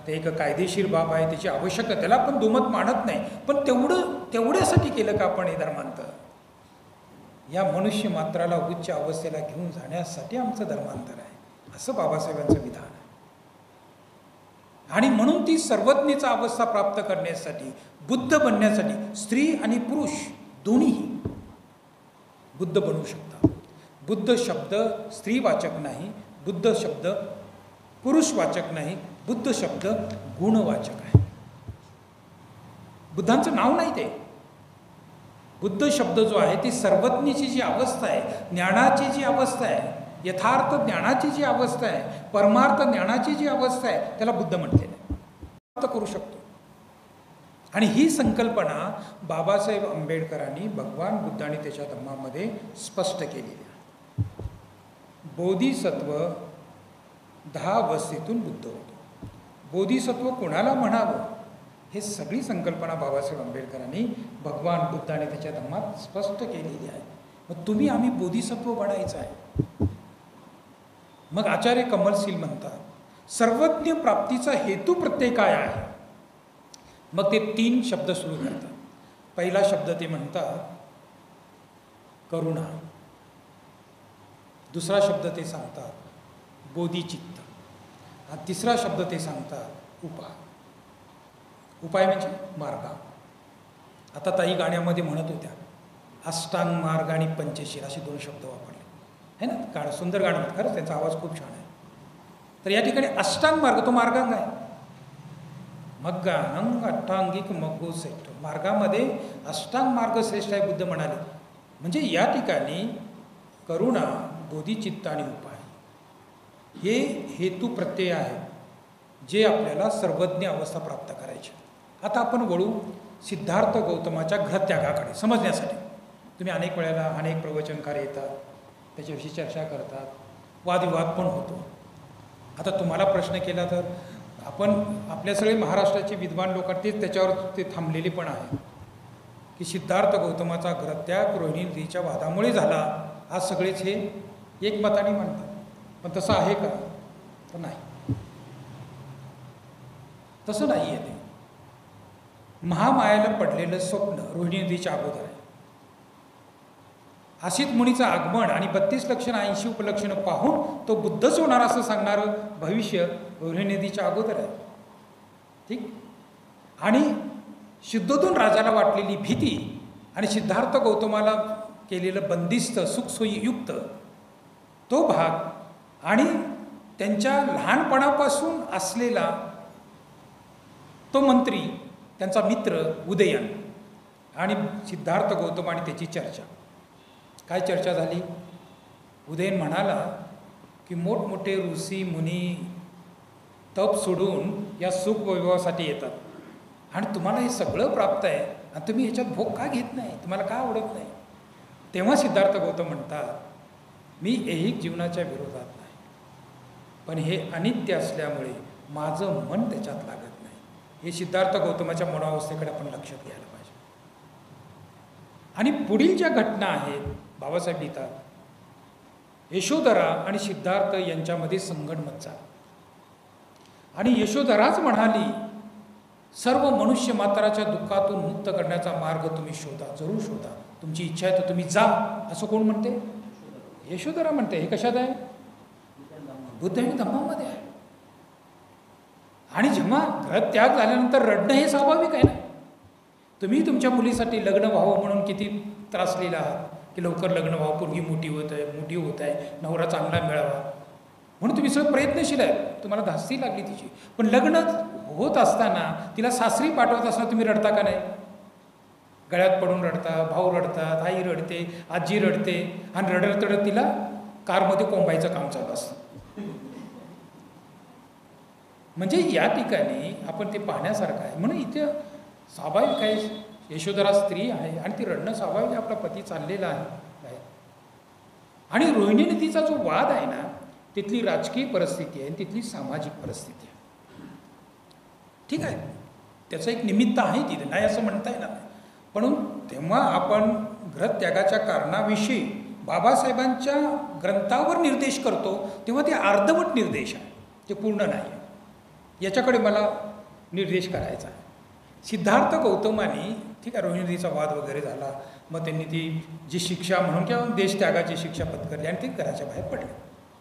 ते एक कायदेशीर बाब आहे, त्याची आवश्यकता, त्याला आपण दुमत मानत नाही. पण तेवढ्यासाठी केलं का आपण हे धर्मांतर? या मनुष्य मात्राला उच्च अवस्थेला घेऊन जाण्यासाठी आमचं धर्मांतर आहे, असं बाबासाहेबांचं विधान आहे. आणि म्हणून ती सर्वज्ञीचा अवस्था प्राप्त करण्यासाठी, बुद्ध बनण्यासाठी स्त्री आणि पुरुष दोन्हीही बुद्ध बनू शकतात. बुद्ध शब्द स्त्रीवाचक नाही, बुद्ध शब्द पुरुषवाचक नाही, बुद्ध शब्द गुणवाचक आहे. बुद्धांचं नाव नाही ते. बुद्ध शब्द जो आहे ती सर्वज्ञची जी अवस्था आहे, ज्ञानाची जी अवस्था आहे, यथार्थ ज्ञानाची जी अवस्था आहे, परमार्थ ज्ञानाची जी अवस्था आहे, त्याला बुद्ध म्हटलेलं आहे. प्राप्त करू शकतो. आणि ही संकल्पना बाबासाहेब आंबेडकरांनी भगवान बुद्धाने त्याच्या धर्मामध्ये स्पष्ट केलेली आहे. बोधिसत्व 10 अवस्थेतून बुद्ध होतो. बोधिसत्व कोणाला म्हणावं हे सगळी संकल्पना बाबासाहेब आंबेडकरांनी भगवान बुद्धाने त्याच्या धर्मात स्पष्ट केलेली आहे. मग तुम्ही आम्ही बोधिसत्व बनायचं आहे. मग आचार्य कमलशील म्हणतात सर्वज्ञ प्राप्तीचा हेतू प्रत्यय काय आहे. मग ते 3 शब्द सुरू करतात. पहिला शब्द ते म्हणतात करुणा, दुसरा शब्द ते सांगतात बोधिचित्त, आणि तिसरा शब्द ते सांगतात उपाय. उपाय म्हणजे मार्ग. आता ताई गाण्यामध्ये म्हणत होत्या अष्टांग मार्ग आणि पंचशील असे 2 शब्द वापरले है ना. गाणं सुंदर गाणं होतं, खरंच त्यांचा आवाज खूप छान आहे. तर या ठिकाणी अष्टांग मार्ग तो मार्गांग आहे. मग्गांग अष्टांगिक मग्गो श्रेष्ठ, मार्गामध्ये अष्टांग मार्ग श्रेष्ठ आहे बुद्ध म्हणाले. म्हणजे या ठिकाणी करुणा, बोधिचित्त आणि उपाय हे हेतू प्रत्यय आहे जे आपल्याला सर्वज्ञ अवस्था प्राप्त करायची. आता आपण वळू सिद्धार्थ गौतमाच्या गृहत्यागाकडे समजण्यासाठी. तुम्ही अनेक वेळेला अनेक प्रवचनकार येतात, त्याच्याविषयी चर्चा करतात, वादविवाद पण होतो. आता तुम्हाला प्रश्न केला तर आपण आपल्या सगळे महाराष्ट्राचे विद्वान लोक तेच त्याच्यावर ते थांबलेले पण आहे की सिद्धार्थ गौतमाचा ग्रहत्याग रोहिणी नदीच्या वादामुळे झाला, आज सगळेच हे एकमताने मानतात. पण तसं आहे का? तर नाही, तसं नाही आहे. ते महामायाला पडलेलं स्वप्न रोहिणी नदीच्या अगोदर आहे. असित मुनीचं आगमन आणि 32 लक्षणं 80 उपलक्षणं पाहून तो बुद्धच होणार असं सांगणारं भविष्य रोहिणी नदीच्या अगोदर आहे. ठीक. आणि शुद्धोधन राजाला वाटलेली भीती आणि सिद्धार्थ गौतमाला केलेलं बंदिस्त सुखसोयीयुक्त तो भाग आणि त्यांच्या लहानपणापासून असलेला तो मंत्री, त्यांचा मित्र उदयन आणि सिद्धार्थ गौतम आणि त्याची चर्चा. काय चर्चा झाली? उदयन म्हणाला की मोठमोठे ऋषी मुनी तप सोडून या सुखवैभवासाठी येतात आणि तुम्हाला हे सगळं प्राप्त आहे आणि तुम्ही ह्याच्यात भोग का घेत नाही, तुम्हाला का आवडत नाही? तेव्हा सिद्धार्थ गौतम म्हणतात, मी ऐहिक जीवनाच्या विरोधात नाही, पण हे अनित्य असल्यामुळे माझं मन त्याच्यात लागत नाही. हे सिद्धार्थ गौतमाच्या मनोवस्थेकडे आपण लक्षात घ्यायला पाहिजे. आणि पुढील ज्या घटना आहेत, बाबासाहेब लिहितात, यशोधरा आणि सिद्धार्थ यांच्यामध्ये संगणमत झाला आणि यशोधराच म्हणाली, सर्व मनुष्य मात्राच्या दुःखातून मुक्त करण्याचा मार्ग तुम्ही शोधा, जरूर शोधा, तुमची इच्छा आहे तर तुम्ही जा. असं कोण म्हणते? यशोधरा म्हणते. हे कशात आहे? बुद्ध आणि धम्मामध्ये आहे. आणि जेव्हा ग्रहत्याग झाल्यानंतर रडणं हे स्वाभाविक आहे ना. तुम्ही तुमच्या मुलीसाठी लग्न व्हावं म्हणून किती त्रासलेला आहात की लवकर लग्न व्हावं, पोरगी मोठी होत आहे, नवरा चांगला मिळावा म्हणून तुम्ही सगळं प्रयत्नशील आहे. तुम्हाला धास्ती लागली तिची, पण लग्न होत असताना तिला सासरी पाठवत असताना तुम्ही रडता का नाही? गळ्यात पडून रडता, भाऊ रडतात, आई रडते, आजी रडते आणि रडत रडत तिला कारमध्ये कोंबायचं काम चालू असतं. म्हणजे या ठिकाणी आपण ते पाहण्यासारखं आहे. म्हणून इथे स्वाभाविक आहे, यशोधरा स्त्री आहे आणि ती रडणं स्वाभाविक आहे, आपला पती चाललेला आहे. आणि रोहिणी नदीचा जो वाद आहे ना, तिथली राजकीय परिस्थिती आहे, तिथली सामाजिक परिस्थिती आहे. ठीक आहे, त्याचं एक निमित्त आहे तिथे, नाही असं म्हणता येणार नाही. म्हणून तेव्हा आपण ग्रहत्यागाच्या कारणाविषयी बाबासाहेबांच्या ग्रंथावर निर्देश करतो तेव्हा ते अर्धवट निर्देश आहे, ते पूर्ण नाही. याच्याकडे मला निर्देश करायचा आहे. सिद्धार्थ गौतमाने, ठीक आहे, रोहिणी नदीचा वाद वगैरे झाला, मग त्यांनी ती जी शिक्षा म्हणून किंवा देशत्यागाची शिक्षा पत्करली आणि ते घराच्या बाहेर पडले,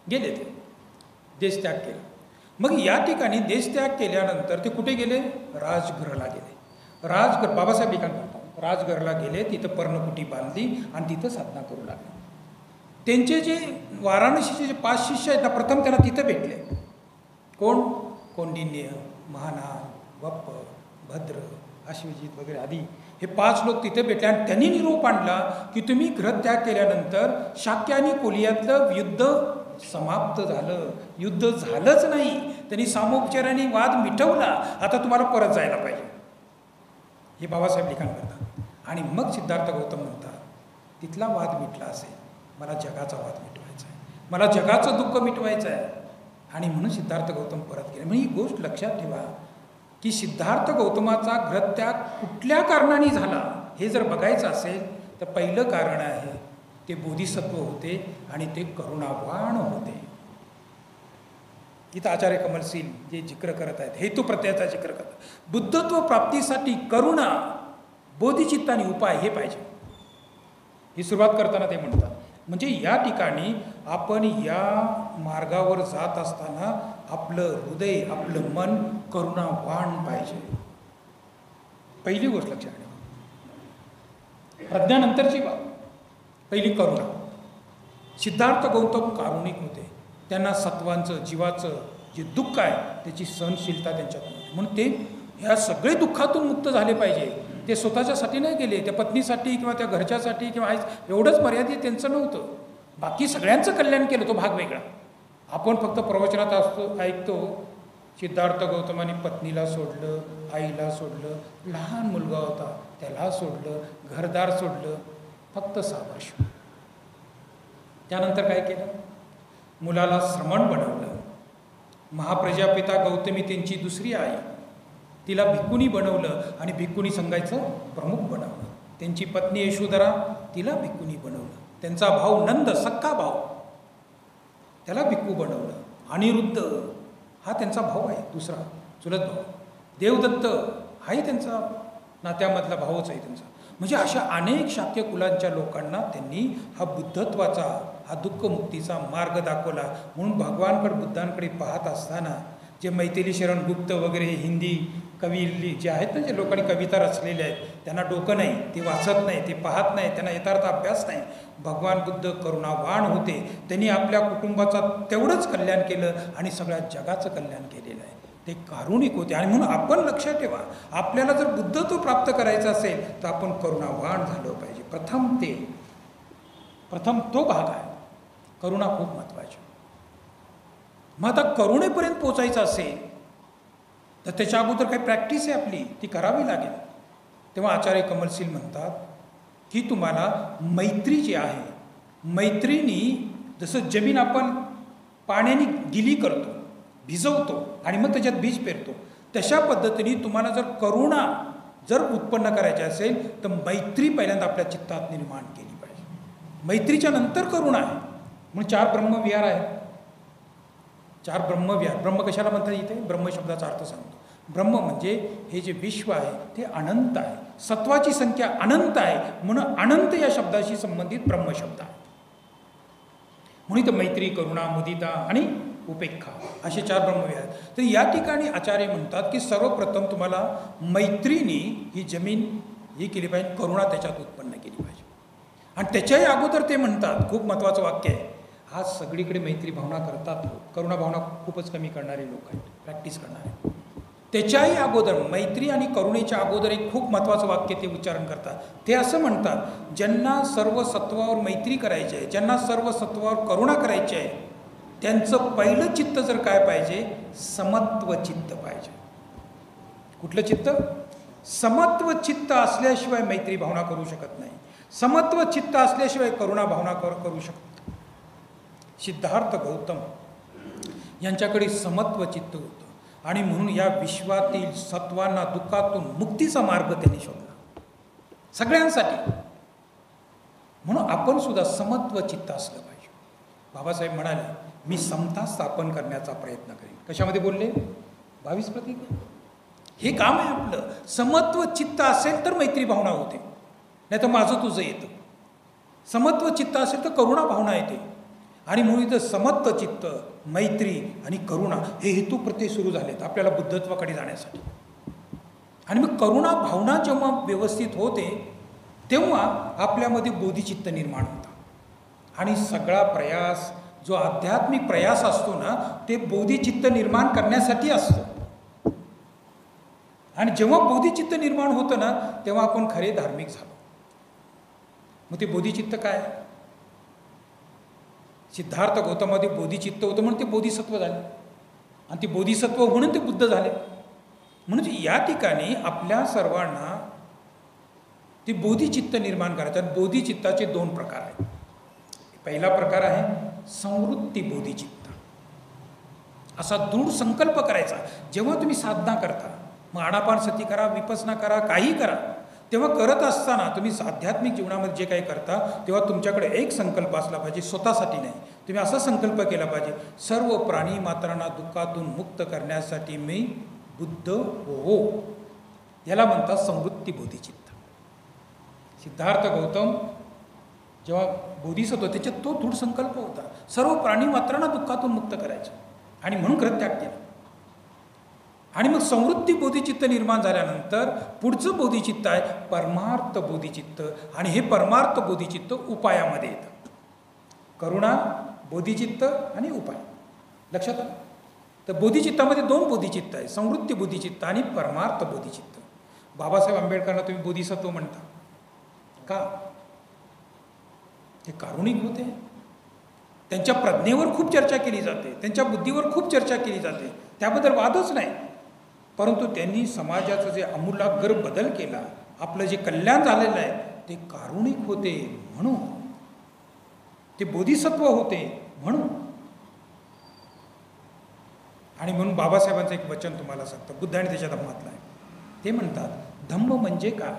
गेले, ते देशत्याग केला. मग या ठिकाणी देशत्याग केल्यानंतर ते कुठे गेले? राजगृहला गेले. राजगृह, बाबासाहेब लिखाण करतात, राजगृहला गेले, तिथं पर्णकुटी बांधली आणि तिथं साधना करू लागले. त्यांचे जे वाराणसीचे जे 5 शिष्य आहेत ना, प्रथम त्यांना तिथं भेटले. कोण? कौंडिन्य, महानाद, वप्प, भद्र, अश्वजित वगैरे आदी हे 5 लोक तिथे भेटले आणि त्यांनी निरोप आणला की तुम्ही ग्रहत्याग केल्यानंतर शाक्य आणि कोलियातलं युद्ध समाप्त झालं, युद्ध झालंच नाही, त्यांनी सामोपचाराने वाद मिटवला, आता तुम्हाला परत जायला पाहिजे. हे बाबासाहेब लिखाण करतात. आणि मग सिद्धार्थ गौतम म्हणतात, तिथला वाद मिटला असेल, मला जगाचा वाद मिटवायचा आहे, मला जगाचं दुःख मिटवायचं आहे. आणि म्हणून सिद्धार्थ गौतम परत गेले. म्हणजे ही गोष्ट लक्षात ठेवा की सिद्धार्थ गौतमाचा ग्रहत्याग कुठल्या कारणाने झाला हे जर बघायचं असेल तर पहिलं कारण आहे ते बोधिसत्व होते आणि ते करुणावान होते. इथं आचार्य कमलशील जे जिक्र करत आहेत, हेतू प्रत्ययाचा जिक्र करतात. बुद्धत्व प्राप्तीसाठी करुणा, बोधिचित्तानी उपाय हे पाहिजे. ही सुरुवात करताना ते म्हणतात. म्हणजे या ठिकाणी आपण या मार्गावर जात असताना आपलं हृदय, आपलं मन करुणावान पाहिजे. पहिली गोष्ट लक्षात ठेवा. प्रज्ञानंतरची बाब पहिली करुणा. सिद्धार्थ गौतम कारुणिक होते. त्यांना सत्वांचं, जीवाचं जे दुःख आहे त्याची सहनशीलता त्यांच्यात नव्हती. म्हणून ते ह्या सगळे दुःखातून मुक्त झाले पाहिजे. ते स्वतःच्यासाठी नाही गेले, त्या पत्नीसाठी किंवा त्या घरच्यासाठी किंवा एवढंच मर्यादित त्यांचं नव्हतं. बाकी सगळ्यांचं कल्याण केलं, तो भाग वेगळा. आपण फक्त प्रवचनात असतो, ऐकतो सिद्धार्थ गौतमाने पत्नीला सोडलं, आईला सोडलं, लहान मुलगा होता त्याला सोडलं, घरदार सोडलं. फक्त 6 वर्ष. त्यानंतर काय केलं? मुलाला श्रमण बनवलं. महाप्रजापिता गौतमी त्यांची दुसरी आई, तिला भिक्कुनी बनवलं आणि भिक्कुनी संघाचं प्रमुख बनवलं. त्यांची पत्नी यशोधरा, तिला भिक्कुनी बनवलं. त्यांचा भाऊ नंद, सक्का भाऊ, त्याला भिक्खू बनवलं. अनिरुद्ध हा त्यांचा भाऊ आहे, दुसरा चुलत भाऊ. देवदत्त हाही त्यांचा नात्यामधला भाऊच आहे त्यांचा. म्हणजे अशा अनेक शाक्य कुलांच्या लोकांना त्यांनी हा बुद्धत्वाचा, हा दुःखमुक्तीचा मार्ग दाखवला. म्हणून भगवानकडे, बुद्धांकडे पाहत असताना जे मैथिली शरण गुप्त वगैरे हिंदी कवी जे आहेत ना, जे लोकांनी कविता रचलेल्या आहेत, त्यांना डोकं नाही, ते वाचत नाही, ते पाहत नाही, त्यांना यथार्थ अभ्यास नाही. भगवान बुद्ध करुणावान होते. त्यांनी आपल्या कुटुंबाचा तेवढंच कल्याण केलं आणि सगळ्या जगाचं कल्याण केलेलं आहे. ते कारुणिक होते. आणि म्हणून आपण लक्षात ठेवा, आपल्याला जर बुद्धत्व प्राप्त करायचं असेल तर आपण करुणावान झालं पाहिजे. प्रथम तो भाग आहे. करुणा खूप महत्त्वाची. मग आता करुणेपर्यंत पोचायचं असेल तर त्याच्या अगोदर काही प्रॅक्टिस आहे आपली, ती करावी लागेल. तेव्हा आचार्य कमलशील म्हणतात की तुम्हाला मैत्री जी आहे, मैत्रीनी जसं जमीन आपण पाण्याने गिली करतो, भिजवतो आणि मग त्याच्यात बीज पेरतो, तशा पद्धतीने तुम्हाला जर करुणा जर उत्पन्न करायची असेल तर मैत्री पहिल्यांदा आपल्या चित्तात निर्माण केली पाहिजे. मैत्रीच्या नंतर करुणा आहे. म्हणून 4 ब्रह्मविहार आहेत. 4 ब्रह्मविहार. ब्रह्म कशाला म्हणतात इथे? ब्रह्म शब्दाचा अर्थ सांगतो. ब्रह्म म्हणजे हे जे विश्व आहे ते अनंत आहे. सत्वाची संख्या अनंत आहे, म्हणून अनंत या शब्दाशी संबंधित ब्रह्मशब्द आहे. म्हणून इथं मैत्री, करुणा, मुदिता आणि उपेक्षा असे 4 ब्रह्मविहार. तर या ठिकाणी आचार्य म्हणतात की सर्वप्रथम तुम्हाला मैत्रीने ही जमीन ही केली पाहिजे, करुणा त्याच्यात उत्पन्न केली पाहिजे. आणि त्याच्याही अगोदर ते म्हणतात, खूप महत्त्वाचं वाक्य आहे, आज सगळीकडे मैत्री भावना करतात, करुणा भावना खूपच कमी करणारे लोक आहेत, प्रॅक्टिस करणारे. त्याच्याही अगोदर, मैत्री आणि करुणेच्या अगोदर एक खूप महत्त्वाचं वाक्य ते उच्चारण करतात. ते असं म्हणतात, ज्यांना सर्व सत्वावर मैत्री करायची आहे, ज्यांना सर्व सत्वावर करुणा करायची आहे, त्यांचं पहिलं चित्त जर काय पाहिजे? समत्व चित्त पाहिजे. कुठलं चित्त? समत्व चित्त असल्याशिवाय मैत्री भावना करू शकत नाही. समत्व चित्त असल्याशिवाय करुणा भावना करू शकत. सिद्धार्थ गौतम यांच्याकडे समत्व चित्त होतं आणि म्हणून या विश्वातील सत्वांना दुःखातून मुक्तीचा मार्ग त्यांनी शोधला सगळ्यांसाठी. म्हणून आपण सुद्धा समत्व चित्त असलं पाहिजे. बाबासाहेब म्हणाले, मी समता स्थापन करण्याचा प्रयत्न करेन. कशामध्ये बोलले? 22 प्रतिज्ञा. हे काम आहे आपलं. समत्व चित्त असेल तर मैत्री भावना होते, नाही तर माझं तुझं येतं. समत्व चित्त असेल तर करुणा भावना येते. आणि म्हणून इथं समत्व चित्त, मैत्री आणि करुणा हे हेतू प्रत्यय सुरू झालेत आपल्याला बुद्धत्वाकडे जाण्यासाठी. आणि मग करुणा भावना जेव्हा व्यवस्थित होते तेव्हा आपल्यामध्ये बोधिचित्त निर्माण होतं. आणि सगळा प्रयास जो आध्यात्मिक प्रयास असतो ना, ते बोधिचित्त निर्माण करण्यासाठी असतो. आणि जेव्हा बोधिचित्त निर्माण होतं ना, तेव्हा आपण खरे धार्मिक झालो. मग ते बोधिचित्त काय? सिद्धार्थ गौतमामध्ये बोधिचित्त होतं म्हणून ते बोधिसत्व झाले, आणि ते बोधिसत्व म्हणून ते बुद्ध झाले. म्हणजे या ठिकाणी आपल्या सर्वांना ते बोधिचित्त निर्माण करायचं. बोधिचित्ताचे 2 प्रकार आहेत. पहिला प्रकार आहे संवृत्ती बोधिचित्त. असा दृढ संकल्प करायचा. जेव्हा तुम्ही साधना करता, मग आनापानसती करा, विपसना करा, काही करा, तेव्हा करत असताना तुम्ही आध्यात्मिक जीवनामध्ये जे काही करता तेव्हा तुमच्याकडे एक संकल्प असला पाहिजे, स्वतःसाठी नाही. तुम्ही असा संकल्प केला पाहिजे, सर्व प्राणी मात्रांना दुःखातून मुक्त करण्यासाठी मी बुद्ध हो. याला म्हणतात संवृत्ती बोधिचित्त. सिद्धार्थ गौतम जेव्हा बोधिसत्व त्याच्यात तो दृढ संकल्प होता, सर्व प्राणी मात्रांना दुःखातून मुक्त करायचं, आणि म्हणून त्याग केला. आणि मग संवृत्ती बोधिचित्त निर्माण झाल्यानंतर पुढचं बोधिचित्त आहे परमार्थ बोधिचित्त. आणि हे परमार्थ बोधिचित्त उपायामध्ये येतं. करुणा, बोधिचित्त आणि उपाय. लक्षात आलं? तर बोधिचित्तामध्ये 2 बोधिचित्त आहे, संवृत्ती बोधिचित्त आणि परमार्थ बोधिचित्त. बाबासाहेब आंबेडकरांना तुम्ही बोधिसत्व म्हणता का? ते कारुणिक होते. त्यांच्या प्रज्ञेवर खूप चर्चा केली जाते, त्यांच्या बुद्धीवर खूप चर्चा केली जाते, त्याबद्दल वादच नाही. परंतु त्यांनी समाजाचं जे आमूलाग्र बदल केला, आपलं जे कल्याण झालेलं आहे ते कारुणिक होते, म्हणून, ते बोधिसत्व होते म्हणून. आणि म्हणून बाबासाहेबांचं एक वचन तुम्हाला सांगतं, बुद्ध आणि त्याच्या धम्मातलं आहे. ते म्हणतात धम्म म्हणजे काय.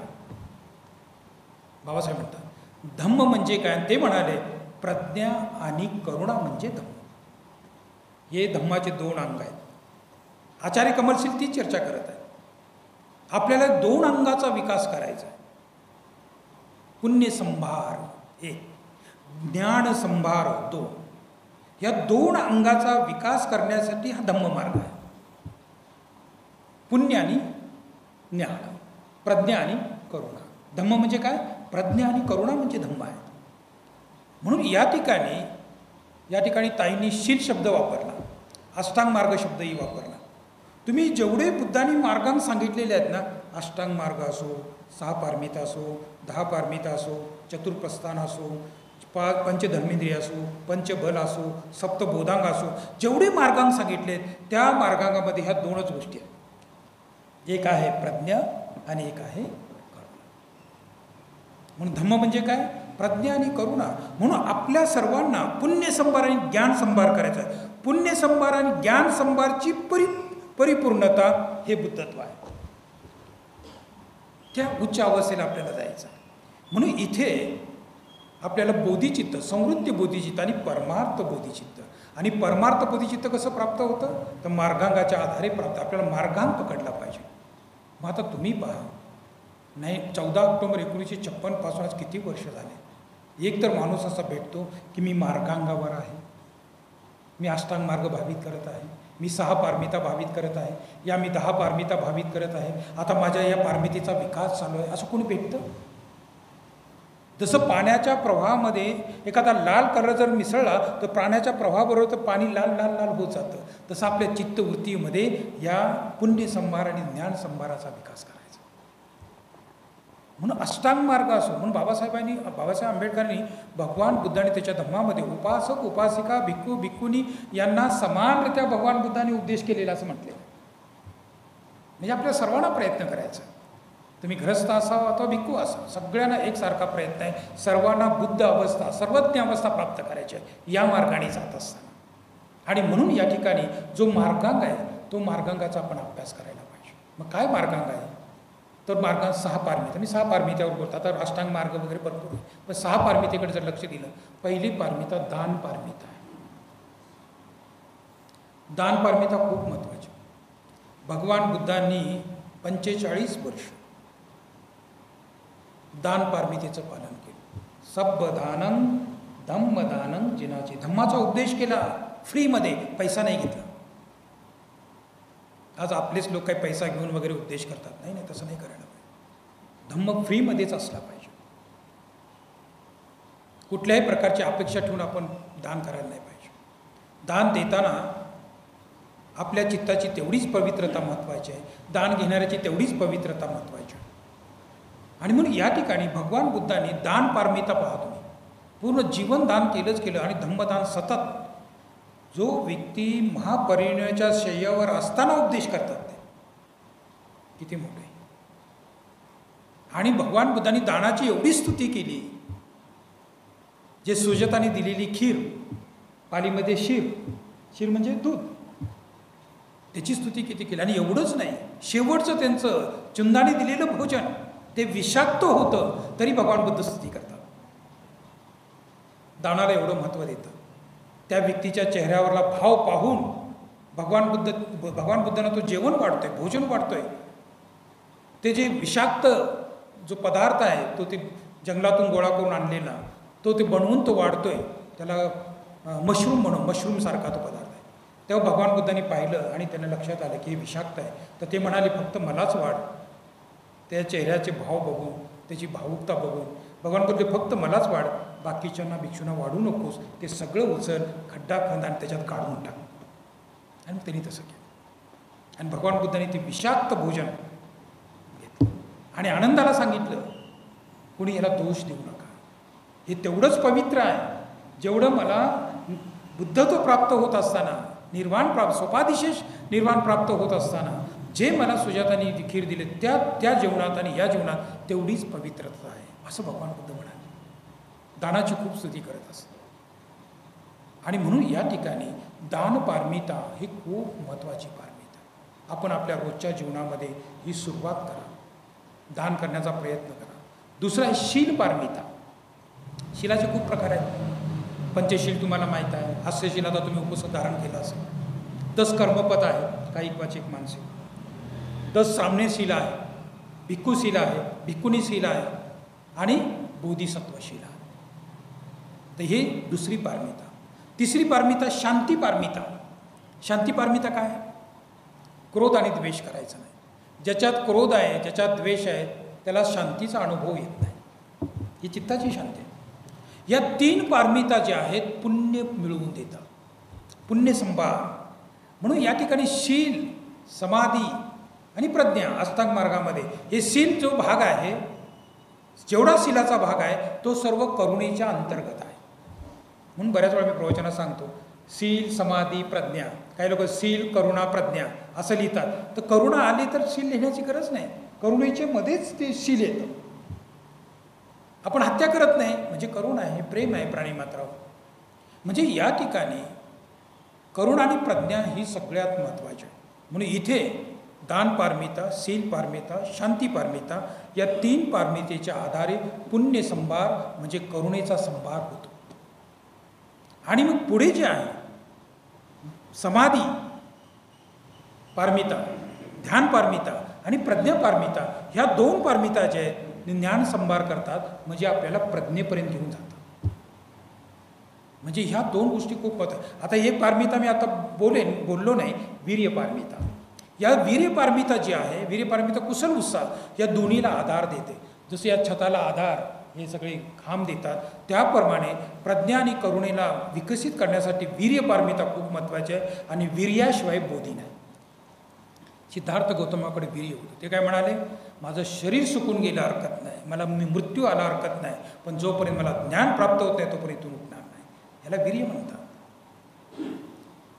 बाबासाहेब म्हणतात धम्म म्हणजे काय. ते म्हणाले प्रज्ञा आणि करुणा म्हणजे धम्म. हे धम्माचे 2 अंग आहेत. आचार्य कमलशील ती चर्चा करत आहे. आपल्याला 2 अंगाचा विकास करायचा आहे. पुण्यसंभार 1, ज्ञानसंभार 2. या 2 अंगाचा विकास करण्यासाठी हा धम्म मार्ग आहे. पुण्य आणि ज्ञान, प्रज्ञा आणि करुणा. धम्म म्हणजे काय. प्रज्ञा आणि करुणा म्हणजे धम्म आहे. म्हणून या ठिकाणी ताईंनी शील शब्द वापरला, अष्टांग मार्ग शब्दही वापरला. तुम्ही जेवढे बुद्धांनी मार्गांग सांगितलेले आहेत ना, अष्टांग मार्ग असो, 6 पारमिता असो, 10 पारमिता असो, चतुर्प्रस्थान असो, 5 पंचधर्मेंद्रिय असो, पंचबल असो, सप्तबोधांग असो, जेवढे मार्गांग सांगितले त्या मार्गांगामध्ये ह्या 2च गोष्टी आहेत. एक आहे प्रज्ञा आणि एक आहे करुणा. म्हणून धम्म म्हणजे काय. प्रज्ञा आणि करुणा. म्हणून आपल्या सर्वांना पुण्यसंभार आणि ज्ञान संभार करायचा आहे. पुण्यसंभार आणि ज्ञान संभारची परिपूर्णता हे बुद्धत्व आहे. त्या उच्च अवस्थेला आपल्याला जायचं. म्हणून इथे आपल्याला बोधिचित्त, संवृत्ती बोधिचित्त आणि परमार्थ बोधिचित्त. आणि परमार्थ बोधिचित्त कसं प्राप्त होतं तर मार्गांगाच्या आधारे प्राप्त. आपल्याला मार्गांग पकडला पाहिजे. मग आता तुम्ही पहा, नाही 14 ऑक्टोबर 1956 पासून आज किती वर्ष झाले. एक तर माणूस असा भेटतो की मी मार्गांगावर आहे, मी अष्टांग मार्ग भावित करत आहे, मी 6 पारमिता भावित करत आहे, या मी 10 पारमिता भावित करत आहे, आता माझ्या या पारमितेचा विकास चालू आहे. असं कोणी भेटतं. जसं पाण्याच्या प्रवाहामध्ये एखादा लाल कलर जर मिसळला तर पाण्याच्या प्रवाहाबरोबर तर पाणी लाल लाल लाल होत जातं. तसं आपल्या चित्तवृत्तीमध्ये या पुण्यसंभार आणि ज्ञानसंभाराचा विकास करायचा. म्हणून अष्टांग मार्ग असो. म्हणून बाबासाहेब आंबेडकरांनी भगवान बुद्ध आणि त्याच्या धम्मामध्ये उपासक, उपासिका, भिक्खू, भिक्खुनी यांना समानरित्या भगवान बुद्धांनी उपदेश केलेला असं म्हटले. म्हणजे आपल्या सर्वांना प्रयत्न करायचा. तुम्ही गृहस्थ असावा अथवा भिक्खू असावा, सगळ्यांना एकसारखा प्रयत्न आहे. सर्वांना बुद्ध अवस्था, सर्वज्ञ अवस्था प्राप्त करायची आहे या मार्गाने जात असताना. आणि म्हणून या ठिकाणी जो मार्गांग आहे तो मार्गांगाचा आपण अभ्यास करायला पाहिजे. मग काय मार्गांग आहे तर मार्गांग 6 पारमिता. मी 6 पारमित्यावर बोलतो. आता अष्टांग मार्ग वगैरे भरपूर आहे, पण 6 पारमितेकडे जर लक्ष दिलं, पहिली पारमिता दान पारमिता आहे. दान पारमिता खूप महत्त्वाची. भगवान बुद्धांनी 45 वर्ष दान पारमितेचं पालन केलं. सब्बदानं धम्मदानं जिनाची. धम्माचा उपदेश केला फ्रीमध्ये, पैसा नाही घेतला. आज आपलेच लोक काही पैसा घेऊन वगैरे उपदेश करतात. नाही नाही, तसं नाही करायला पाहिजे. धम्म फ्रीमध्येच असला पाहिजे. कुठल्याही प्रकारची अपेक्षा ठेवून आपण दान करायला नाही पाहिजे. दान देताना आपल्या चित्ताची तेवढीच पवित्रता महत्त्वाची आहे, दान घेणाऱ्याची तेवढीच पवित्रता महत्त्वाची आहे. आणि म्हणून या ठिकाणी भगवान बुद्धांनी दान पारमिता पहा तुम्ही, पूर्ण जीवन दान केलं आणि धम्मदान सतत. जो व्यक्ती महापरिनिर्वाणाच्या शय्यावर असताना उपदेश करतात ते किती मोठे. आणि भगवान बुद्धांनी दानाची एवढी स्तुती केली. जे सुजाताने दिलेली खीर, पालीमध्ये शीर म्हणजे दूध, त्याची स्तुती किती केली. आणि एवढंच नाही, शेवटचं त्यांचं चुंदाने दिलेलं भोजन ते विषाक्त होतं तरी भगवान बुद्ध स्तुती करतात. दानाला एवढं महत्त्व देतं. त्या व्यक्तीच्या चेहऱ्यावरला भाव पाहून भगवान बुद्धांना तो जेवण वाढतोय, भोजन वाढतोय. ते जे विषाक्त जो पदार्थ आहे तो ते जंगलातून गोळा करून आणलेला तो ते बनवून तो वाढतोय. त्याला मशरूम सारखा तो पदार्थ आहे. तेव्हा भगवान बुद्धांनी पाहिलं आणि त्यांना लक्षात आलं की हे विषाक्त आहे. तर ते म्हणाले फक्त मलाच वाढ. त्या चेहऱ्याचे भाव बघून, त्याची भावुकता बघून भगवान बुद्ध फक्त मलाच वाढ, बाकीच्यांना भिक्षूंना वाढू नकोस, ते सगळं उचल, खड्डा खंद आणि त्याच्यात काढून टाक. आणि मग त्यांनी तसं केलं. आणि भगवान बुद्धांनी ते विषाक्त भोजन घेतलं आणि आनंदाला सांगितलं कुणी याला दोष देऊ नका, हे तेवढंच पवित्र आहे जेवढं मला बुद्धत्व प्राप्त होत असताना, स्वपादिशेष निर्वाण प्राप्त होत असताना जे मला सुजातांनी खीर दिले त्या जेवणात आणि या जेवणात तेवढीच पवित्रता आहे, असं भगवान बुद्ध म्हणाले. दानाची खूप स्तुती करत असतात. आणि म्हणून या ठिकाणी दान पारमिता ही खूप महत्त्वाची पारमिता. आपण आपल्या रोजच्या जीवनामध्ये ही सुरुवात करा, दान करण्याचा प्रयत्न करा. दुसरा आहे शील पारमिता. शीलाचे खूप प्रकार आहेत. पंचशील तुम्हाला माहीत आहे. हास्यशील आता तुम्ही उपस्थित धारण केलं असेल. 10 कर्मपद आहे, कायिक वाचिक मानसिक. 10 सामनेशील आहे, भिक्खूशील आहे, भिक्खुनीशील आहे आणि बोधिसत्वशील आहे. तर ही दुसरी पारमिता. तिसरी पारमिता शांती पारमिता. शांती पारमिता काय आहे? क्रोध आणि द्वेष करायचा नाही. ज्याच्यात क्रोध आहे, ज्याच्यात द्वेष आहे, त्याला शांतीचा अनुभव येत नाही. ही चित्ताची शांती आहे. या 3 पारमिता ज्या आहेत पुण्य मिळवून देतात, पुण्य संभार. म्हणून या ठिकाणी शील, समाधी आणि प्रज्ञा अष्टांग मार्गामध्ये हे शील जो भाग आहे, जेवढा शीलाचा भाग आहे तो सर्व करुणेच्या अंतर्गत आहे. म्हणून बऱ्याच वेळा मी प्रवचनात सांगतो शील, समाधी, प्रज्ञा. काही लोक शील, करुणा, प्रज्ञा असं लिहितात. तर करुणा आली तर शील लिहिण्याची गरज नाही. करुणेच्या मध्येच ते शील येतं. आपण हत्या करत नाही म्हणजे करुणा आहे, प्रेम आहे प्राणीमात्रावर. म्हणजे या ठिकाणी करुणा आणि प्रज्ञा ही सगळ्यात महत्त्वाची आहे. म्हणून इथे दान पारमिता, शील पारमिता, शांती पारमिता या 3 पारमितेच्या आधारे पुण्य संभार म्हणजे करुणेचा संभार होतो. आणि मग पुढे जे आहे समाधी पारमिता, ध्यान पारमिता आणि प्रज्ञा पारमिता, ह्या 2 पारमिता ज्या आहेत ज्ञान संभार करतात, म्हणजे आपल्याला प्रज्ञेपर्यंत घेऊन जातात. म्हणजे ह्या 2 गोष्टी खूप महत्त्वाच्या. आता एक पारमिता मी आता बोललो नाही, वीर्य पारमिता. या वीर्य पारमिता जी आहे, वीर्य पारमिता कुशल उत्साह या दोन्हीला आधार देते. जसं या छताला आधार हे सगळे खांब देतात, त्याप्रमाणे प्रज्ञा आणि करुणेला विकसित करण्यासाठी वीर्य पारमिता खूप महत्त्वाची आहे. आणि वीर्याशिवाय बोधी नाही. सिद्धार्थ गौतमाकडे वीर्य होतं. ते काय म्हणाले? माझं शरीर सुकून गेलं हरकत नाही, मला मृत्यू आला हरकत नाही, पण जोपर्यंत मला ज्ञान प्राप्त होत नाही तोपर्यंत इथून उठणार नाही. याला वीर्य म्हणतात.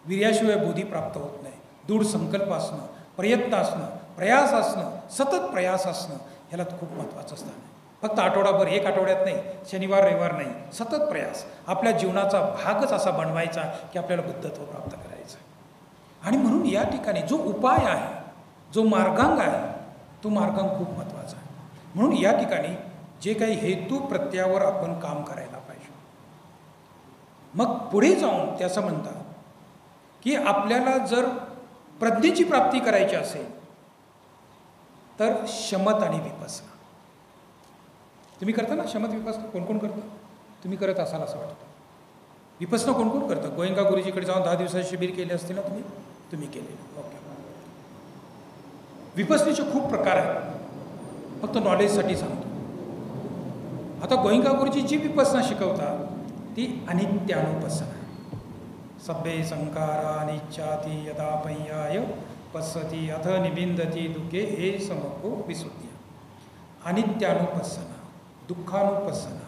वीर्याशिवाय बोधी प्राप्त होत नाही. दृढ संकल्प असणं, प्रयत्न असणं, प्रयास असणं, सतत प्रयास असणं, ह्याला खूप महत्त्वाचं स्थान आहे. फक्त आठवडाभर, 1 आठवड्यात नाही, शनिवार रविवार नाही, सतत प्रयास. आपल्या जीवनाचा भागच असा बनवायचा की आपल्याला बुद्धत्व प्राप्त करायचं. आणि म्हणून या ठिकाणी जो उपाय आहे, जो मार्गांग आहे, तो मार्गांग खूप महत्त्वाचा आहे. म्हणून या ठिकाणी जे काही हेतू प्रत्ययावर आपण काम करायला पाहिजे. मग पुढे जाऊन ते असं म्हणतात की आपल्याला जर प्रज्ञेची प्राप्ती करायची असेल तर शमत आणि विपसना. तुम्ही करता ना शमत विपसना? कोण कोण करतं? तुम्ही करत असाल असं वाटतं. विपसना कोण कोण करतं? गोयंका गुरुजीकडे जाऊन 10 दिवसाचे शिबिर केले असतील ना तुम्ही केले. ओके. विपसनेचे खूप प्रकार आहेत, फक्त नॉलेजसाठी सांगतो. आता गोयंका गुरुजी जी विपसना शिकवतात ती अनित्यानुपसना. सभ्ये संकारा अनिच्छाती यदा पय्याय पश्यति अथ निबिंदती दुःखे हे समको विसुद्धी. अनित्यानुपसना, दुःखानुपसना,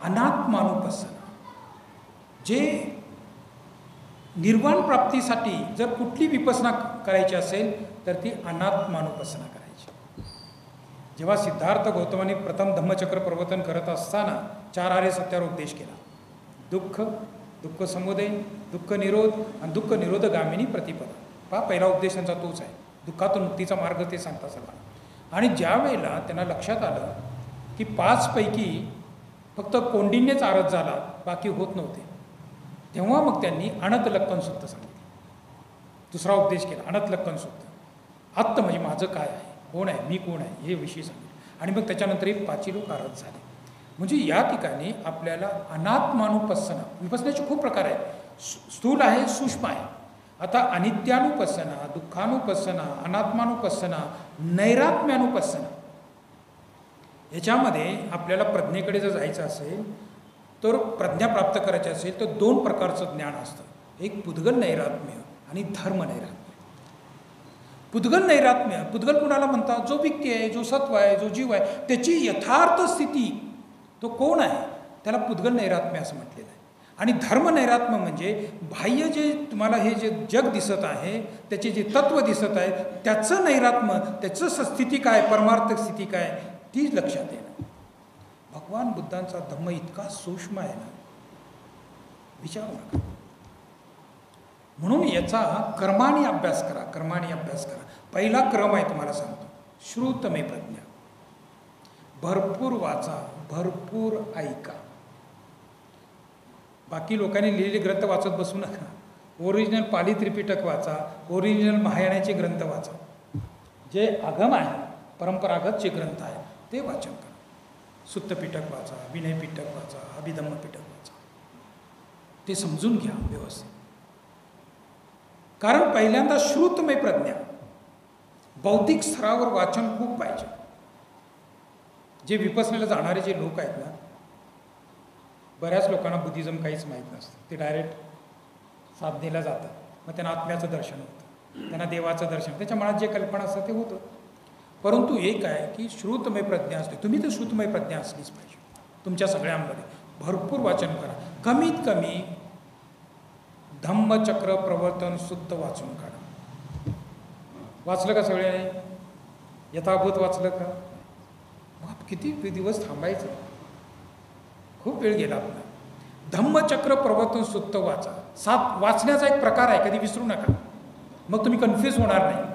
अनात्मानुपसना. जे निर्वाण प्राप्तीसाठी जर कुठली विपसना करायची असेल तर ती अनात्मानुपसना करायची. जेव्हा सिद्धार्थ गौतमाने प्रथम धम्मचक्र प्रवर्तन करत असताना 4 आर्य सत्यावर उपदेश केला. दुःख, दुःख समुदय, दुःख निरोध आणि दुःख निरोधगामिनी प्रतिपदा. पहा, पहिला उपदेश त्यांचा तोच आहे. दुःखातून मुक्तीचा मार्ग ते सांगता सर्वांना. आणि ज्या वेळेला त्यांना लक्षात आलं की 5 पैकी फक्त कोंडिन्यच आरत झाला, बाकी होत नव्हते, तेव्हा मग त्यांनी अनंत लक्कन सूक्त सांगितलं. दुसरा उपदेश केला अनंत लक्कन सूक्त. आत्म म्हणजे माझं काय आहे, कोण आहे, मी कोण आहे, हे विषय सांगितले. आणि मग त्याच्यानंतर 5 लोक आरत झाले. म्हणजे या ठिकाणी आपल्याला अनात्मानुपसना, विपसनाचे खूप प्रकार आहेत. स्थूल आहे, सूक्ष्म आहे. आता अनित्यानुपसना, दुःखानुपसना, अनात्मानुपसना, नैरात्म्यानुपसना, याच्यामध्ये आपल्याला प्रज्ञेकडे जर जायचं असेल तर प्रज्ञा प्राप्त करायची असेल तर 2 प्रकारचं ज्ञान असतं. एक पुद्गल नैरात्म्य आणि धर्म नैरात्म्य. पुद्गल नैरात्म्य, पुद्गल कुणाला म्हणतात? जो व्यक्ती आहे, जो सत्व आहे, जो जीव आहे, त्याची यथार्थ स्थिती तो कोण आहे त्याला पुद्गल नैरात्म्य असं म्हटलेलं आहे. आणि धर्म नैरात्म्य म्हणजे बाह्य जे तुम्हाला हे जे जग दिसत आहे, त्याचे जे तत्व दिसत आहे, त्याचं नैरात्म्य, त्याचं स्थिती काय, परमार्थ स्थिती काय, ती लक्षात येणं. भगवान बुद्धांचा धम्म इतका सूक्ष्म आहे ना, विचारू नका. म्हणून याचा कर्माने अभ्यास करा, कर्माने अभ्यास करा. पहिला क्रम आहे तुम्हाला सांगतो, श्रुतमे प्रज्ञा. भरपूर वाचा, भरपूर ऐका. बाकी लोकांनी लिहिलेले ग्रंथ वाचत बसू नका. ओरिजिनल पाली त्रिपिटक वाचा, ओरिजिनल महायानाचे ग्रंथ वाचा. जे आगम आहे, परंपरागत जे ग्रंथ आहे ते वाचन करा. सुत्तपिटक वाचा, विनयपिटक वाचा, अभिधम्मपिटक वाचा. ते समजून घ्या व्यवस्थित. कारण पहिल्यांदा श्रुतमय प्रज्ञा, बौद्धिक स्तरावर वाचन खूप पाहिजे. जे विपसनेला जाणारे जे लोक आहेत ना, बऱ्याच लोकांना बुद्धिझम काहीच माहीत नसतं. ते डायरेक्ट साधनेला जातात, मग त्यांना आत्म्याचं दर्शन होतं, त्यांना देवाचं दर्शन, त्याच्या मनात जे कल्पना असतं ते होतं. परंतु एक आहे की श्रुतमय प्रज्ञा असते. तुम्ही तर श्रुतमय प्रज्ञा असलीच पाहिजे तुमच्या सगळ्यांमध्ये. भरपूर वाचन करा. कमीत कमी धम्मचक्र प्रवर्तन शुद्ध वाचून काढा. वाचलं का सगळ्यांनी? यथाभूत वाचलं का? मग किती दिवस थांबायचं? खूप वेळ गेला आपला. धम्मचक्र प्रवर्तन शुद्ध वाचा. वाचण्याचा एक प्रकार आहे, कधी विसरू नका. मग तुम्ही कन्फ्यूज होणार नाही.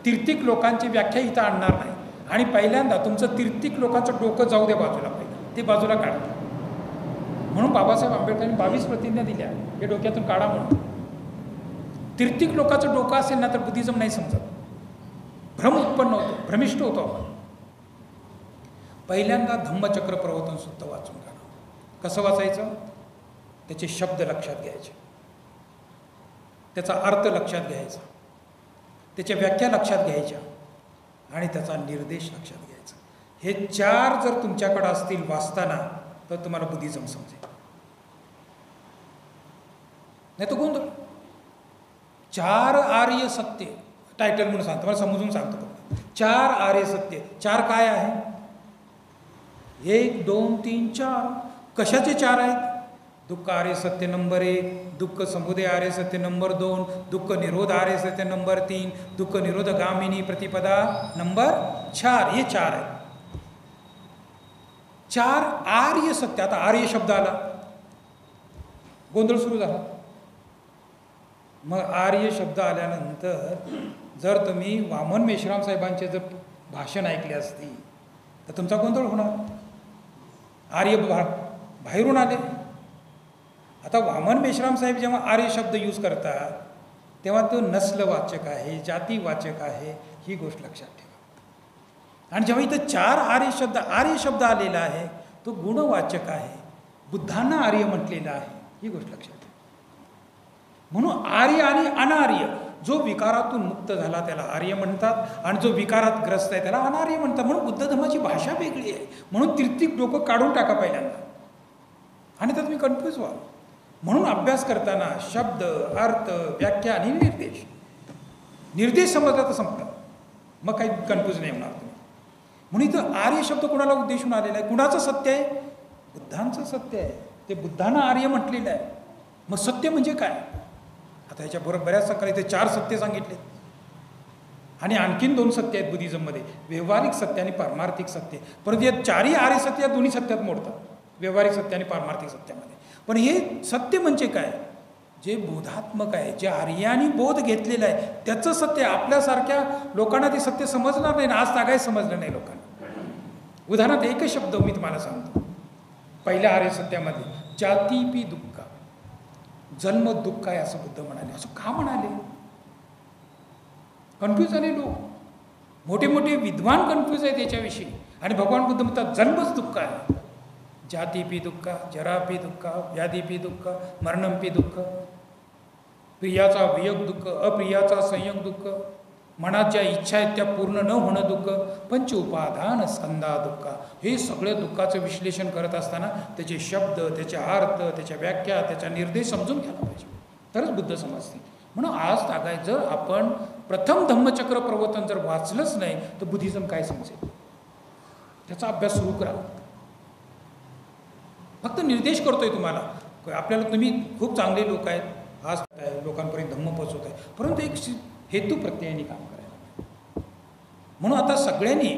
तीर्थिक लोकांची व्याख्या इथं आणणार नाही. आणि पहिल्यांदा तुमचं तीर्थिक लोकांचं डोकं जाऊ द्या बाजूला, पहिलं ते बाजूला काढा. म्हणून बाबासाहेब आंबेडकरांनी 22 प्रतिज्ञा दिल्या, हे डोक्यातून काढा म्हणून. तीर्थिक लोकांचं डोकं असेल ना तर बुद्धिझम नाही समजत, भ्रम उत्पन्न होतो, भ्रमिष्ट होतो आपण. पहिल्यांदा धम्मचक्र प्रवर्तन शुद्ध वाचून काढा. कसं वाचायचं? त्याचे शब्द लक्षात घ्यायचे, त्याचा अर्थ लक्षात घ्यायचा, त्याच्या व्याख्या लक्षात घ्यायच्या आणि त्याचा निर्देश लक्षात घ्यायचा. हे 4 जर तुमच्याकडे असतील वाचताना तर तुम्हाला बुद्धिझम समजेल. नाही तर गोंधळ. 4 आर्य सत्य टायटल म्हणून सांगतो, मला समजून सांगतो. 4 आर्य सत्य. 4 काय आहे? 1 2 3 4. कशाचे 4 आहेत? दुःख आर्य सत्य नंबर 1, दुःख समुदय आर्य सत्य नंबर 2, दुःख निरोध आर्य सत्य नंबर 3, दुःख निरोध गामिनी प्रतिपदा नंबर 4. हे 4 आहेत. 4 आर्य सत्य. आता आर्य शब्द आला, गोंधळ सुरू झाला. मग आर्य शब्द आल्यानंतर जर तुम्ही वामन मेश्राम साहेबांचे जर भाषण ऐकले असती तर तुमचा गोंधळ होणार. आर्य बाहेरून आले. आता वामन मेश्राम साहेब जेव्हा आर्य शब्द यूज करतात तेव्हा तो नस्लवाचक आहे, जातीवाचक आहे, ही गोष्ट लक्षात ठेवा. आणि जेव्हा इथं 4 आर्य शब्द आलेला आहे तो गुणवाचक आहे, बुद्धांना आर्य म्हटलेलं आहे, ही गोष्ट लक्षात ठेवा. म्हणून आर्य आणि अनार्य, जो विकारातून मुक्त झाला त्याला आर्य म्हणतात आणि जो विकारात ग्रस्त आहे त्याला अनार्य म्हणतात. म्हणून बुद्ध धर्माची भाषा वेगळी आहे. म्हणून तीर्थिक डोकं काढून टाका पहिल्यांदा, आणि त्यात तुम्ही कन्फ्यूज व्हाल. म्हणून अभ्यास करताना शब्द, अर्थ, व्याख्या आणि निर्देश समजला तर संपला, मग काही कन्फ्यूज नाही होणार तुम्ही. म्हणून इथं आर्य शब्द कोणाला उद्देशून आलेला आहे? कुणाचं सत्य आहे? बुद्धांचं सत्य आहे. ते बुद्धांना आर्य म्हटलेलं आहे. मग सत्य म्हणजे काय? आता ह्याच्याबरोबर बऱ्याच सकाळी इथे 4 सत्य सांगितले आणि आणखीन 2 सत्य आहेत बुद्धिझममध्ये, व्यवहारिक सत्य आणि पारमार्थिक सत्य. परंतु या 4ही आर्य सत्य या दोन्ही सत्यात मोडतात, व्यवहारिक सत्य आणि पारमार्थिक सत्यामध्ये. पण हे सत्य म्हणजे काय? जे बोधात्मक आहे, जे आर्यानी बोध घेतलेला आहे त्याचं सत्य. आपल्यासारख्या लोकांना ते सत्य समजणार नाही ना, आज तागाय समजलं नाही लोकांना. उदाहरणार्थ एकच शब्द मी तुम्हाला सांगतो. पहिल्या आर्य सत्यामध्ये जातीपी दुःख, जन्म दुःख आहे असं बुद्ध म्हणाले. असं का म्हणाले? कन्फ्यूज झाले लोक, मोठे मोठे विद्वान कन्फ्यूज आहेत याच्याविषयी. आणि भगवान बुद्ध म्हणतात जन्मच दुःख आहे. जातीपी दुःख, जरापी दुःख, व्याधीपी दुःख, मरणंपी दुःख, प्रियाचा वियोग दुःख, अप्रियाचा संयोग दुःख, मनात ज्या इच्छा आहेत त्या पूर्ण न होणं दुःख, पंच उपादान स्कंदा दुःख. हे सगळं दुःखाचं विश्लेषण करत असताना त्याचे शब्द, त्याचे अर्थ, त्याच्या व्याख्या, त्याचा निर्देश समजून घ्यायला पाहिजे, तरच बुद्ध समजतील. म्हणून आज तागाय जर आपण प्रथम धम्मचक्र प्रवर्तन जर वाचलंच नाही तर बुद्धिझम काय समजेल? त्याचा अभ्यास सुरू करा. फक्त निर्देश करतोय तुम्हाला. आपल्याला तुम्ही खूप चांगले लोक आहेत, आज लोकांपर्यंत धम्म पोचवत आहे, परंतु एक हेतू प्रत्ययाने काम करायला. म्हणून आता सगळ्यांनी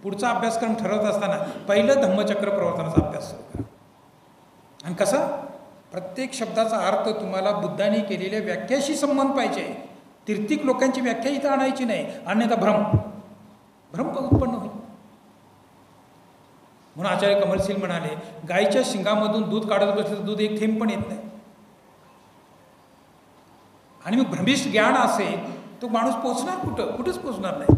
पुढचा अभ्यासक्रम ठरवत असताना पहिलं धम्मचक्र प्रवर्तनाचा अभ्यास सुरू करा. आणि कसा? प्रत्येक शब्दाचा अर्थ तुम्हाला बुद्धाने केलेल्या व्याख्याशी संबंध पाहिजे. तीर्थिक लोकांची व्याख्या इथं आणायची नाही, अन्यथा भ्रम उत्पन्न होईल. म्हणून आचार्य कमलशील म्हणाले, गायीच्या शिंगामधून दूध काढत बसलं तर दूध एक थेंब पण येत नाही. आणि मग भ्रमिष्ठ ज्ञान असेल तो माणूस पोचणार कुठंच पोचणार नाही.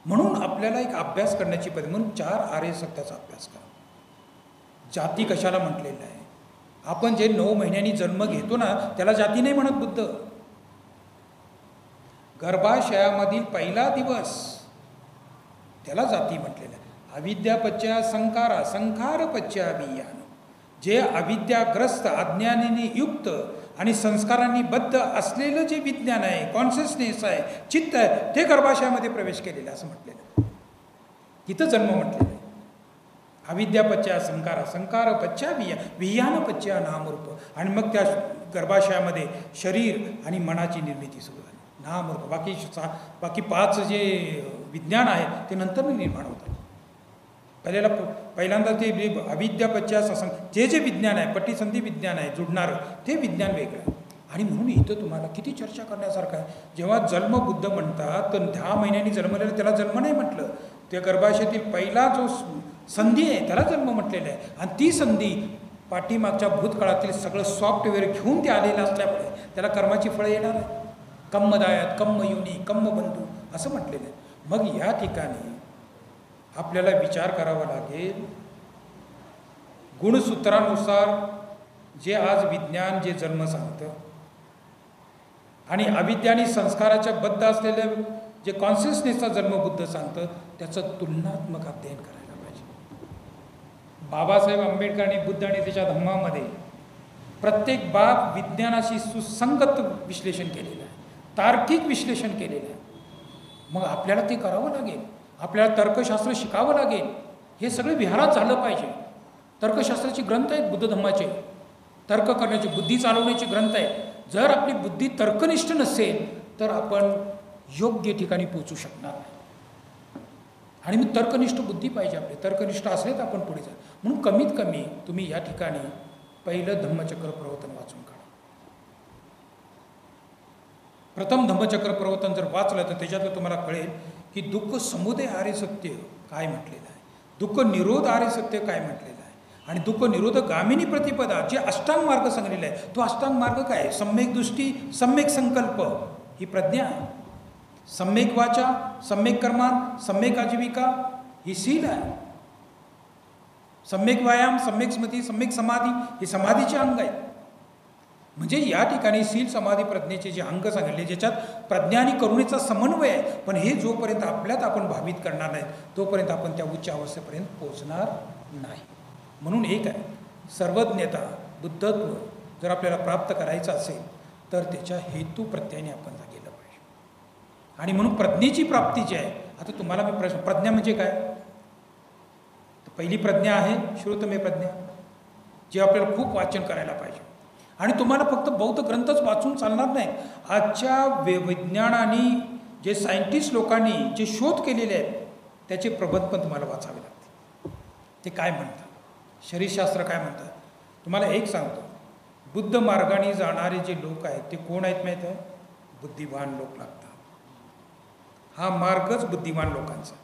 म्हणून आपल्याला एक अभ्यास करण्याची पद्धत, म्हणून 4 आर्य सत्याचा अभ्यास करा. जाती कशाला म्हटलेलं आहे? आपण जे 9 महिन्यांनी जन्म घेतो ना, त्याला जाती नाही म्हणत बुद्ध. गर्भाशयामधील पहिला दिवस त्याला जाती म्हटलेलं आहे. अविद्यापच्या संकारा संखारपच्या बियान, जे अविद्याग्रस्त अज्ञानाने युक्त आणि संस्कारांनी बद्ध असलेलं जे विज्ञान आहे, कॉन्शियसनेस आहे, चित्त आहे, ते गर्भाशयामध्ये प्रवेश केलेलं असं म्हटलेलं आहे. तिथं जन्म म्हटलेलं आहे. अविद्यापच्या संकारा संकारपच्या वियानपच्या नामरूप. आणि मग त्या गर्भाशयामध्ये शरीर आणि मनाची निर्मिती सुरू झाली. नामरूप. बाकी 5 जे विज्ञान आहे ते नंतर निर्माण होतात. पहिल्यांदा ते अविद्यापच्या जे विज्ञान आहे, पट्टीसंधी विज्ञान आहे जुडणारं, ते विज्ञान वेगळं. आणि म्हणून इथं तुम्हाला किती चर्चा करण्यासारखं आहे. जेव्हा जन्म बुद्ध म्हणतात तर 10 महिन्यांनी जन्मलेलं त्याला जन्म नाही म्हटलं. त्या गर्भाशयातील पहिला जो संधी आहे त्याला जन्म म्हटलेला आहे. आणि ती संधी पाठीमागच्या भूतकाळातील सगळं सॉफ्टवेअर घेऊन ते आलेलं असल्यामुळे त्याला कर्माची फळं येणार आहे. कम्मदायात कम्म युनी कम्म बंधू असं म्हटलेलं आहे. मग या ठिकाणी आपल्याला विचार करावा लागेल, गुणसूत्रानुसार जे आज विज्ञान जे जन्म सांगतं आणि अविद्या आणि संस्काराच्या बद्ध असलेले जे कॉन्शियसनेसचा जन्म बुद्ध सांगतं, त्याचं तुलनात्मक अध्ययन करायला पाहिजे. बाबासाहेब आंबेडकरांनी बुद्ध आणि त्याच्या धम्मामध्ये प्रत्येक बाब विज्ञानाशी सुसंगत विश्लेषण केलेलं आहे, तार्किक विश्लेषण केलेलं आहे. मग आपल्याला ते करावं लागेल. आपल्याला तर्कशास्त्र शिकावं लागेल. हे सगळं विहारात झालं पाहिजे. तर्कशास्त्राचे ग्रंथ आहेत बुद्ध धम्माचे, तर्क करण्याचे, बुद्धी चालवण्याचे ग्रंथ आहेत. जर आपली बुद्धी तर्कनिष्ठ नसेल तर आपण योग्य ठिकाणी पोचू शकणार नाही. आणि मग तर्कनिष्ठ बुद्धी पाहिजे. आपली तर्कनिष्ठ असले तर आपण पुढे जा. म्हणून कमीत कमी तुम्ही या ठिकाणी पहिलं धम्मचक्र प्रवर्तन वाचून काढा. प्रथम धम्मचक्र प्रवर्तन जर वाचलं तर त्याच्यातलं तुम्हाला कळेल की दुःख समुदय आर्य सत्य काय म्हटलेलं आहे, दुःख निरोध आर्य सत्य काय म्हटलेलं आहे, आणि दुःख निरोध गामिनी प्रतिपदा जे अष्टांग मार्ग सांगलेला आहे, तो अष्टांग मार्ग काय? सम्यक दृष्टी, सम्यक संकल्प ही प्रज्ञा आहे. सम्यक वाचा, सम्यक कर्मान, सम्यक आजीविका ही शील आहे. सम्यक व्यायाम, सम्यक स्मृती, सम्यक समाधी ही समाधीचे अंग आहेत. म्हणजे या ठिकाणी शील समाधी प्रज्ञेचे जे अंग सांगितले, ज्याच्यात प्रज्ञा आणि करुणेचा समन्वय आहे. पण हे जोपर्यंत आपल्यात आपण भावित करणार नाहीत तोपर्यंत आपण त्या उच्च अवस्थेपर्यंत पोहोचणार नाही. म्हणून एक आहे, सर्वज्ञता, बुद्धत्व जर आपल्याला प्राप्त करायचं असेल तर त्याच्या हेतू प्रत्ययाने आपण गेलं पाहिजे. आणि म्हणून प्रज्ञेची प्राप्ती जी आहे, आता तुम्हाला मी प्रश्न, प्रज्ञा म्हणजे काय? तर पहिली प्रज्ञा आहे श्रोतमेय प्रज्ञा, जी आपल्याला खूप वाचन करायला पाहिजे. आणि तुम्हाला फक्त बौद्ध ग्रंथच वाचून चालणार नाही. आजच्या विज्ञानाने जे सायंटिस्ट लोकांनी जे शोध केलेले आहेत त्याचे प्रबंध पण तुम्हाला वाचावे लागते. ते काय म्हणतात, शरीरशास्त्र काय म्हणतात. तुम्हाला एक सांगतो, बुद्ध मार्गाने जाणारे जे लोक आहेत ते कोण आहेत माहीत आहे? बुद्धिवान लोक लागतात. हा मार्गच बुद्धिवान लोकांचा.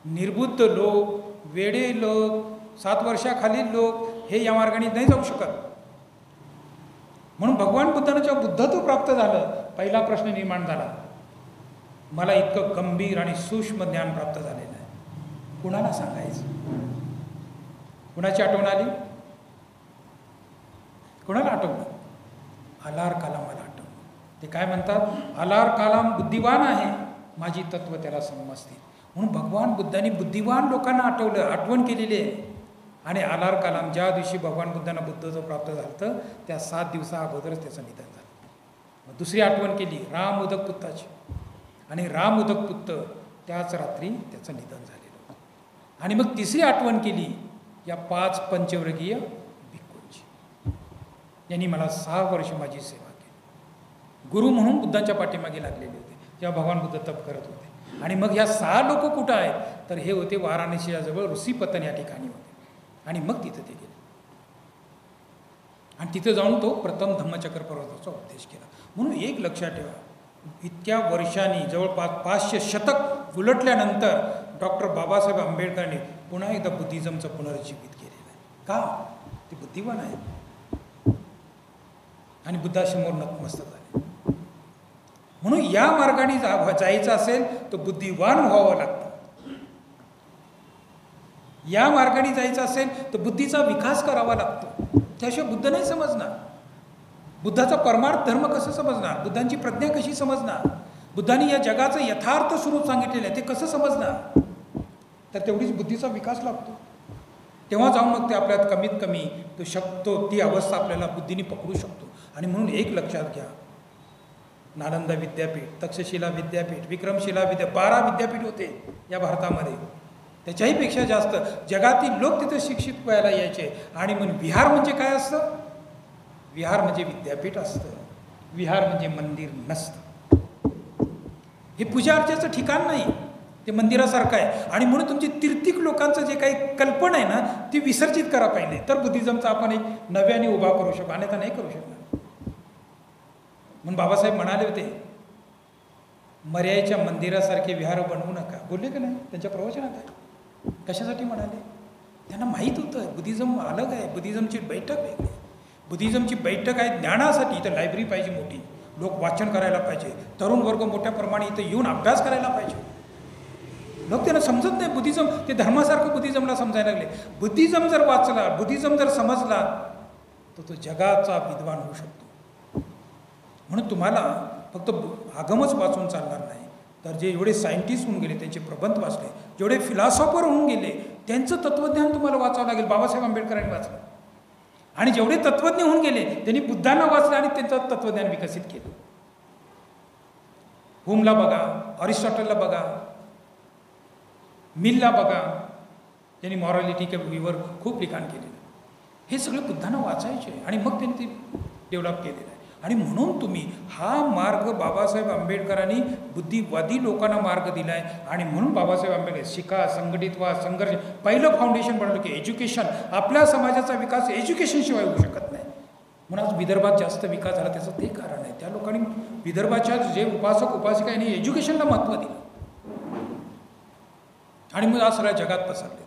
निर्बुद्ध लोक, वेडे लोक, 7 वर्षाखालील लोक हे या मार्गाने नाही जाऊ शकत. म्हणून भगवान बुद्धांना जेव्हा बुद्धत्व प्राप्त झालं, पहिला प्रश्न निर्माण झाला, मला इतकं गंभीर आणि सूक्ष्म ज्ञान प्राप्त झालेलं आहे, कुणाला सांगायचं? कुणाची आठवण आली? कुणाला आठवलं? अलार कालामाला आठवलं. ते काय म्हणतात? अलार कालाम बुद्धिवान आहे, माझी तत्व त्याला समजतील. म्हणून भगवान बुद्धांनी बुद्धिवान लोकांना आठवण केलेली आहे. आणि अलार कालाम ज्या दिवशी भगवान बुद्धांना बुद्धत्व प्राप्त झालं त्या 7 दिवसा अगोदरच त्याचं निधन झालं. मग दुसरी आठवण केली राम उदक पुत्ताची, आणि राम उदक पुत्त त्याच रात्री त्याचं निधन झालेलं. आणि मग तिसरी आठवण केली या 5 पंचवर्गीय भिक्खूंची, यांनी मला 6 वर्ष माझी सेवा केली. गुरु म्हणून बुद्धांच्या पाठीमागे लागलेले होते. जेव्हा भगवान बुद्ध तप करत होते. आणि मग ह्या 6 लोक कुठं आहेत तर हे होते वाराणसीच्याजवळ ऋषीपतन या ठिकाणी होते. आणि मग तिथं ते गेले आणि तिथं जाऊन तो प्रथम धम्मचक्र पर्वताचा उपदेश केला. म्हणून एक लक्षात ठेवा, इतक्या वर्षांनी जवळपास 500 शतक उलटल्यानंतर डॉक्टर बाबासाहेब आंबेडकरांनी पुन्हा एकदा बुद्धिझमचं पुनरुज्जीवित केलेलं आहे. का? ते बुद्धिवान आहे आणि बुद्धासमोर नतमस्तक झाले. म्हणून या मार्गाने जायचं असेल तर बुद्धिवान व्हावं लागतं. या मार्गाने जायचं असेल तर बुद्धीचा विकास करावा लागतो. त्याशिवाय बुद्ध नाही समजणार. बुद्धाचा परमार्थ धर्म कसं समजणार? बुद्धांची प्रज्ञा कशी समजणार? बुद्धांनी या जगाचं यथार्थ स्वरूप सांगितलेलं आहे ते कसं समजणार? तर तेवढीच बुद्धीचा विकास लागतो. तेव्हा जाऊन मग ते आपल्यात कमीत कमी तो शकतो ती अवस्था आपल्याला बुद्धीने पकडू शकतो. आणि म्हणून एक लक्षात घ्या, नालंदा विद्यापीठ, तक्षशिला विद्यापीठ, विक्रमशिला 12 विद्यापीठ होते या भारतामध्ये. त्याच्याही पेक्षा जास्त जगातील लोक तिथे शिक्षित व्हायला यायचे. आणि मग विहार म्हणजे काय असतं? विहार म्हणजे विद्यापीठ असतं. विहार म्हणजे मंदिर नसतं. हे पूजा अर्चेचं ठिकाण नाही, ते मंदिरासारखं आहे. आणि म्हणून तुमची तीर्थिक लोकांचं जे काही कल्पना आहे ना ती विसर्जित करा पाहिजे, तर बुद्धिझमचा आपण एक नव्याने उभा करू शकतो, अन्यथा नाही करू शकणार. म्हणून बाबासाहेब म्हणाले होते, मर्यादेच्या मंदिरासारखे विहार बनवू नका. बोलले का नाही त्यांच्या प्रवचनात आहे. कशासाठी म्हणाले? त्यांना माहीत होतं बुद्धिझम अलग आहे, बुद्धिझमची बैठक वेगळी आहे. बुद्धिझमची बैठक आहे ज्ञानासाठी. इथं लायब्ररी पाहिजे मोठी, लोक वाचन करायला पाहिजे, तरुण वर्ग मोठ्या प्रमाणे इथं येऊन अभ्यास करायला पाहिजे. लोक त्यांना समजत नाही बुद्धिझम, ते धर्मासारखं बुद्धिझमला समजायला लागले. बुद्धिझम जर वाचला, बुद्धिझम जर समजला तर तो जगाचा विद्वान होऊ शकतो. म्हणून तुम्हाला फक्त आगमच वाचून चालणार नाही, तर जे एवढे सायंटिस्ट होऊन गेले त्यांचे प्रबंध वाचले, जेवढे फिलॉसॉफर होऊन गेले त्यांचं तत्त्वज्ञान तुम्हाला वाचावं लागेल. बाबासाहेब आंबेडकरांनी वाचलं. आणि जेवढे तत्त्वज्ञ होऊन गेले त्यांनी बुद्धांना वाचलं आणि त्यांचं तत्त्वज्ञान विकसित केलं. हुमला बघा, अरिस्टॉटलला बघा, मिलला बघा, त्यांनी मॉरॅलिटी वर खूप लिखाण केलेलं. हे सगळे बुद्धांना वाचायचे आणि मग त्यांनी ते डेव्हलप केलेलं आहे. आणि म्हणून तुम्ही हा मार्ग बाबासाहेब आंबेडकरांनी बुद्धिवादी लोकांना मार्ग दिला आहे. आणि म्हणून बाबासाहेब आंबेडकर शिका, संघटित व्हा, संघर्ष, पहिलं फाउंडेशन बनवलं की एज्युकेशन. आपल्या समाजाचा विकास एज्युकेशनशिवाय होऊ शकत नाही. म्हणून आज विदर्भात जास्त विकास झाला त्याचं ते कारण आहे. त्या लोकांनी विदर्भाच्या जे उपासक उपासिका यांनी एज्युकेशनला महत्त्व दिलं आणि मग आज सगळ्या जगात पसरले.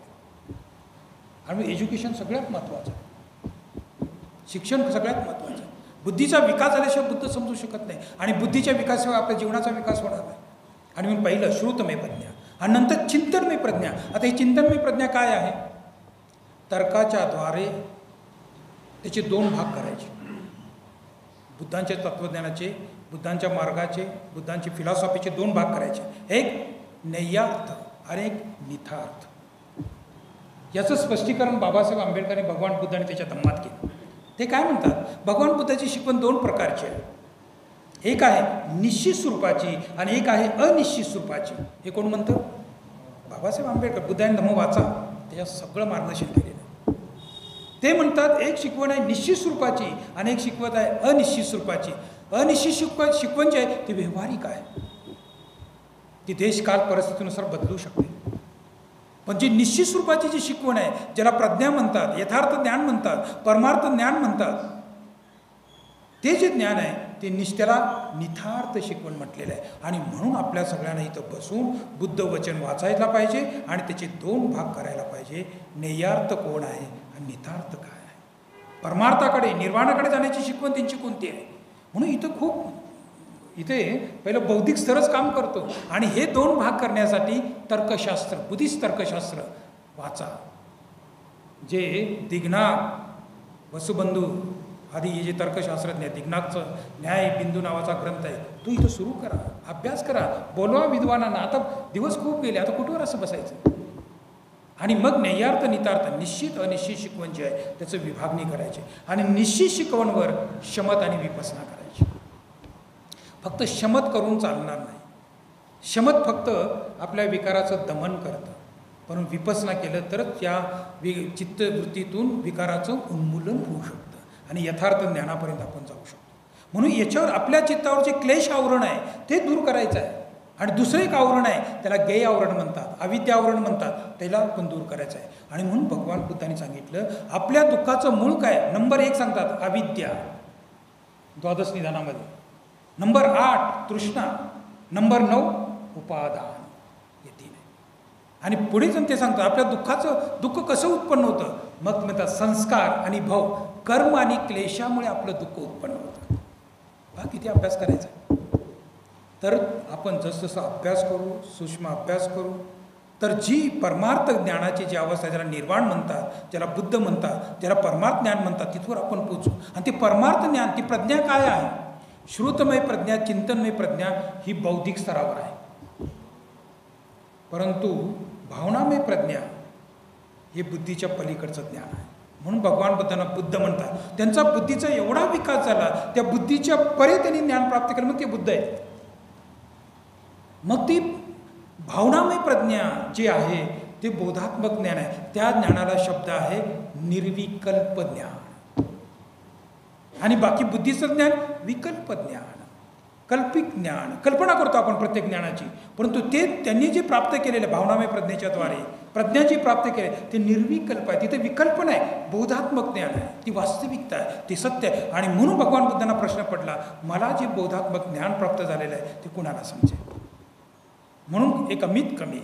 आणि मग एज्युकेशन सगळ्यात महत्त्वाचं आहे, शिक्षण सगळ्यात महत्त्वाचं आहे. बुद्धीचा विकास झाल्याशिवाय बुद्ध समजू शकत नाही आणि बुद्धीच्या विकासाशिवाय आपल्या जीवनाचा विकास होणार नाही. आणि म्हणून पहिलं श्रुतमय प्रज्ञा आणि नंतर चिंतनमय प्रज्ञा. आता ही चिंतनमय प्रज्ञा काय आहे? तर्काच्या द्वारे त्याचे 2 भाग करायचे. बुद्धांच्या तत्त्वज्ञानाचे, बुद्धांच्या मार्गाचे, बुद्धांची फिलॉसॉफीचे 2 भाग करायचे. एक नैयार्थ आणि एक निथार्थ. याचं स्पष्टीकरण बाबासाहेब आंबेडकरांनी भगवान बुद्धाने त्याच्या धम्मात केलं. ते काय म्हणतात? भगवान बुद्धाची शिकवण 2 प्रकारची आहे. एक आहे निश्चित स्वरूपाची आणि एक आहे अनिश्चित स्वरूपाची. हे कोण म्हणतं? बाबासाहेब आंबेडकर. बुद्धाने धम्म वाचा, त्याच्यात सगळं मार्गदर्शन केलेलं आहे. ते म्हणतात एक शिकवण आहे निश्चित स्वरूपाची आणि एक शिकवण आहे अनिश्चित स्वरूपाची. अनिश्चित शिकवण जी आहे ती व्यावहारिक आहे, ती देशकाल परिस्थितीनुसार बदलू शकते. पण जी निश्चित स्वरूपाची जी शिकवण आहे, ज्याला प्रज्ञा म्हणतात, यथार्थ ज्ञान म्हणतात, परमार्थ ज्ञान म्हणतात, ते जे ज्ञान आहे ते त्याला निथार्थ शिकवण म्हटलेलं आहे. आणि म्हणून आपल्या सगळ्यांना इथं बसून बुद्ध वचन वाचायला पाहिजे आणि त्याचे 2 भाग करायला पाहिजे. नैयार्थ कोण आहे आणि निथार्थ काय आहे? परमार्थाकडे, निर्वाणाकडे जाण्याची शिकवण त्यांची कोणती आहे? म्हणून इथे पहिलं बौद्धिक स्तरच काम करतो. आणि हे 2 भाग करण्यासाठी तर्कशास्त्र, बुद्धिस्ट तर्कशास्त्र वाचा. जे दिग्नाग, वसुबंधू आदी हे जे तर्कशास्त्रज्ञ आहेत, दिग्नागचं न्याय बिंदू नावाचा ग्रंथ आहे, तो इथं सुरू करा, अभ्यास करा, बोलवा विद्वानांना. आता दिवस खूप गेले, आता कुठवर असं बसायचं? आणि मग नैयार्थ नितार्थ, निश्चित अनिश्चित शिकवण जी आहे त्याचं विभागणी करायची. आणि निश्चित शिकवणवर शमत आणि विपसना करायची. फक्त शमत करून चालणार नाही. शमत फक्त आपल्या विकाराचं दमन करतं, पण विपसना केलं तरच त्या चित्तवृत्तीतून विकाराचं उन्मूलन होऊ शकतं आणि यथार्थ ज्ञानापर्यंत आपण जाऊ शकतो. म्हणून याच्यावर आपल्या चित्तावर जे क्लेश आवरण आहे ते दूर करायचं आहे. आणि दुसरं एक आवरण आहे, त्याला गेय आवरण म्हणतात, अविद्या आवरण म्हणतात, त्याला पण दूर करायचं आहे. आणि म्हणून भगवान बुद्धांनी सांगितलं आपल्या दुःखाचं मूळ काय. नंबर 1 सांगतात अविद्या, द्वादश निदानामध्ये. नंबर 8 तृष्णा. नंबर 9 उपादान. हे 3 आहे. आणि पुढे जाऊन ते सांगतात आपल्या दुःख कसं उत्पन्न होतं. मग म्हणतात संस्कार आणि भव, कर्म आणि क्लेशामुळे आपलं दुःख उत्पन्न होतं. हा किती अभ्यास करायचा. तर आपण जसजसं अभ्यास करू, सूक्ष्म अभ्यास करू, तर जी परमार्थ ज्ञानाची जी अवस्था ज्याला निर्वाण म्हणतात, ज्याला बुद्ध म्हणतात, ज्याला परमार्थ ज्ञान म्हणतात, तिथवर आपण पोचू. आणि ते परमार्थ ज्ञान, ती प्रज्ञा काय आहे. श्रुतमय प्रज्ञा, चिंतनमय प्रज्ञा ही बौद्धिक स्तरावर आहे. परंतु भावनामय प्रज्ञा हे बुद्धीच्या पलीकडचं ज्ञान आहे. म्हणून भगवान बुद्धांना बुद्ध म्हणतात. त्यांचा बुद्धीचा एवढा विकास झाला, त्या बुद्धीच्या परे त्यांनी ज्ञान प्राप्त केलं, मग ते बुद्ध आहेत. मग ती भावनामय प्रज्ञा जी आहे ते बोधात्मक ज्ञान आहे. त्या ज्ञानाला शब्द आहे निर्विकल्प ज्ञान. आणि बाकी बुद्धीचं ज्ञान विकल्प ज्ञान, कल्पित ज्ञान. कल्पना करतो आपण प्रत्येक ज्ञानाची, परंतु ते त्यांनी जे प्राप्त केलेलं भावनामय प्रज्ञेच्या द्वारे प्रज्ञा जी प्राप्त केली ते निर्विकल्प आहे. तिथे विकल्प नाही, बोधात्मक ज्ञान आहे, ती वास्तविकता आहे, ती सत्य आहे. आणि म्हणून भगवान बुद्धांना प्रश्न पडला मला जे बोधात्मक ज्ञान प्राप्त झालेलं आहे ते कुणाला समजेल. म्हणून एक कमीत कमी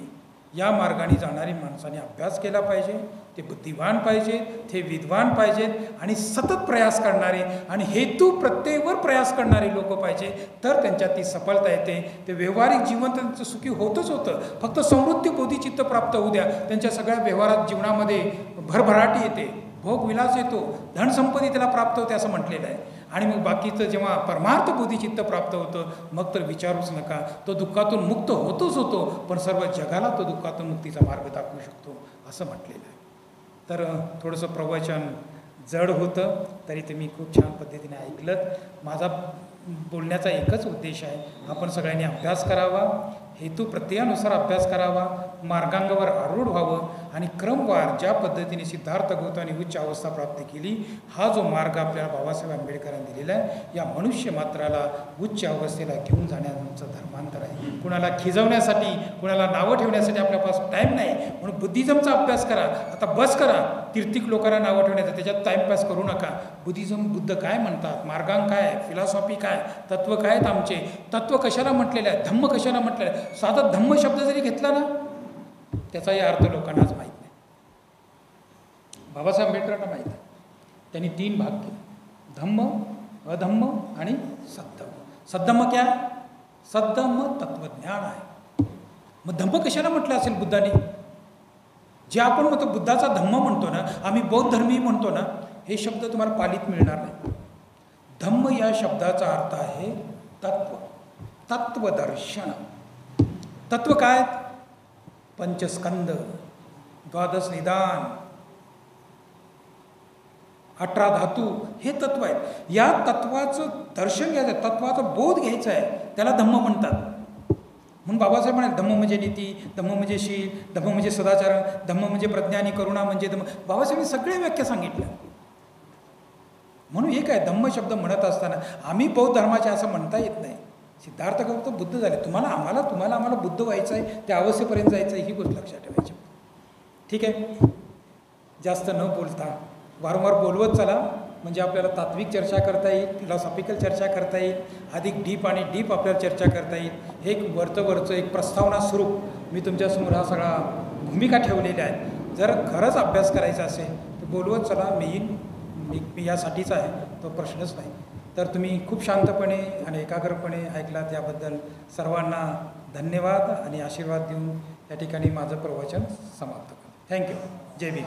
या मार्गाने जाणारी माणसाने अभ्यास केला पाहिजे. ते बुद्धिवान पाहिजेत, ते विद्वान पाहिजेत आणि सतत प्रयास करणारे आणि हेतू प्रत्येवर प्रयास करणारे लोक पाहिजे. तर त्यांच्यात ती सफलता येते. ते व्यवहारिक जीवन त्यांचं सुखी होतच होतं. फक्त समृद्धी बोधिचित्त प्राप्त होऊ द्या, त्यांच्या सगळ्या व्यवहारात जीवनामध्ये भरभराटी येते, भोगविलास येतो, धनसंपत्ती त्याला प्राप्त होते असं म्हटलेलं आहे. आणि मग बाकीचं जेव्हा परमार्थ बोधिचित्त प्राप्त होतं मग तर विचारूच नका. तो दुःखातून मुक्त होतोच होतो, पण सर्व जगाला तो दुःखातून मुक्तीचा मार्ग दाखवू शकतो असं म्हटलेलं आहे. तर थोडंसं प्रवचन जड होतं तरी तुम्ही खूप छान पद्धतीने ऐकलं. माझा बोलण्याचा एकच उद्देश आहे, आपण सगळ्यांनी अभ्यास करावा, हेतू प्रत्ययानुसार अभ्यास करावा, मार्गांगावर आरूढ व्हावं आणि क्रमवार ज्या पद्धतीने सिद्धार्थ गौतमाने उच्च अवस्था प्राप्त केली, हा जो मार्ग आपल्याला बाबासाहेब आंबेडकरांनी दिलेला आहे, या मनुष्य मात्राला उच्च अवस्थेला घेऊन जाण्याचं धर्मांतर आहे. कुणाला खिजवण्यासाठी, कुणाला नावं ठेवण्यासाठी आपल्यापास टाईम नाही. म्हणून बुद्धिझमचा अभ्यास करा. आता बस करा तीर्थिक लोकांना नावं ठेवण्याचं, त्याच्यात टाईमपास करू नका. बुद्धिझम, बुद्ध काय म्हणतात, मार्गांग काय आहे, फिलॉसॉफी काय, तत्व काय आहेत आमचे, तत्व कशाला म्हटलेलं आहे, धम्म कशाला म्हटलेलं आहे. साधा धम्म शब्द जरी घेतला ना त्याचाही अर्थ लोकांना आज माहीत नाही. बाबासाहेब आंबेडकरांना माहीत आहे. त्यांनी 3 भाग केले, धम्म, अधम्म आणि सद्धम्म. सद्धम्म क्या? सद्धम्म तत्वज्ञान आहे. मग धम्म कशाला म्हटलं असेल बुद्धांनी? जे आपण म्हणतो बुद्धाचा धम्म म्हणतो ना, आम्ही बौद्ध धर्मी म्हणतो ना, हे शब्द तुम्हाला पालीत मिळणार नाही. धम्म या शब्दाचा अर्थ आहे तत्व, तत्वदर्शन. तत्व काय? पंचस्कंद, द्वादश निदान, 18 धातू, हे तत्व आहेत. या तत्वाचं दर्शन घ्यायचं आहे, तत्वाचा बोध घ्यायचा आहे, त्याला धम्म म्हणतात. म्हणून बाबासाहेब म्हणाले धम्म म्हणजे नीती, धम्म म्हणजे शील, धम्म म्हणजे सदाचार, धम्म म्हणजे प्रज्ञा आणि करुणा म्हणजे धम्म. बाबासाहेबांनी सगळे व्याख्या सांगितल्या. म्हणून एक आहे धम्म शब्द म्हणत असताना आम्ही बौद्ध धर्माचे असं म्हणता येत नाही. सिद्धार्थ गौतम बुद्ध झाले, तुम्हाला आम्हाला बुद्ध व्हायचं आहे, त्या अवस्थेपर्यंत जायचं आहे, ही गोष्ट लक्षात ठेवायची. ठीक आहे, जास्त न बोलता वारंवार बोलवत चला, म्हणजे आपल्याला तात्विक चर्चा करता येईल, फिलॉसॉफिकल चर्चा करता येईल, अधिक डीप आपल्याला चर्चा करता येईल. हे एक वरचं एक प्रस्तावना स्वरूप मी तुमच्यासमोर हा सगळा भूमिका ठेवलेल्या आहेत. जर खरंच अभ्यास करायचा असेल तर बोलवत चला, मी येईन, मी यासाठीच आहे, तो प्रश्नच नाही. तर तुम्ही खूप शांतपणे आणि एकाग्रपणे ऐकलात, याबद्दल सर्वांना धन्यवाद आणि आशीर्वाद देऊन या ठिकाणी माझं प्रवचन समाप्त करतो. थँक्यू. जय भीम.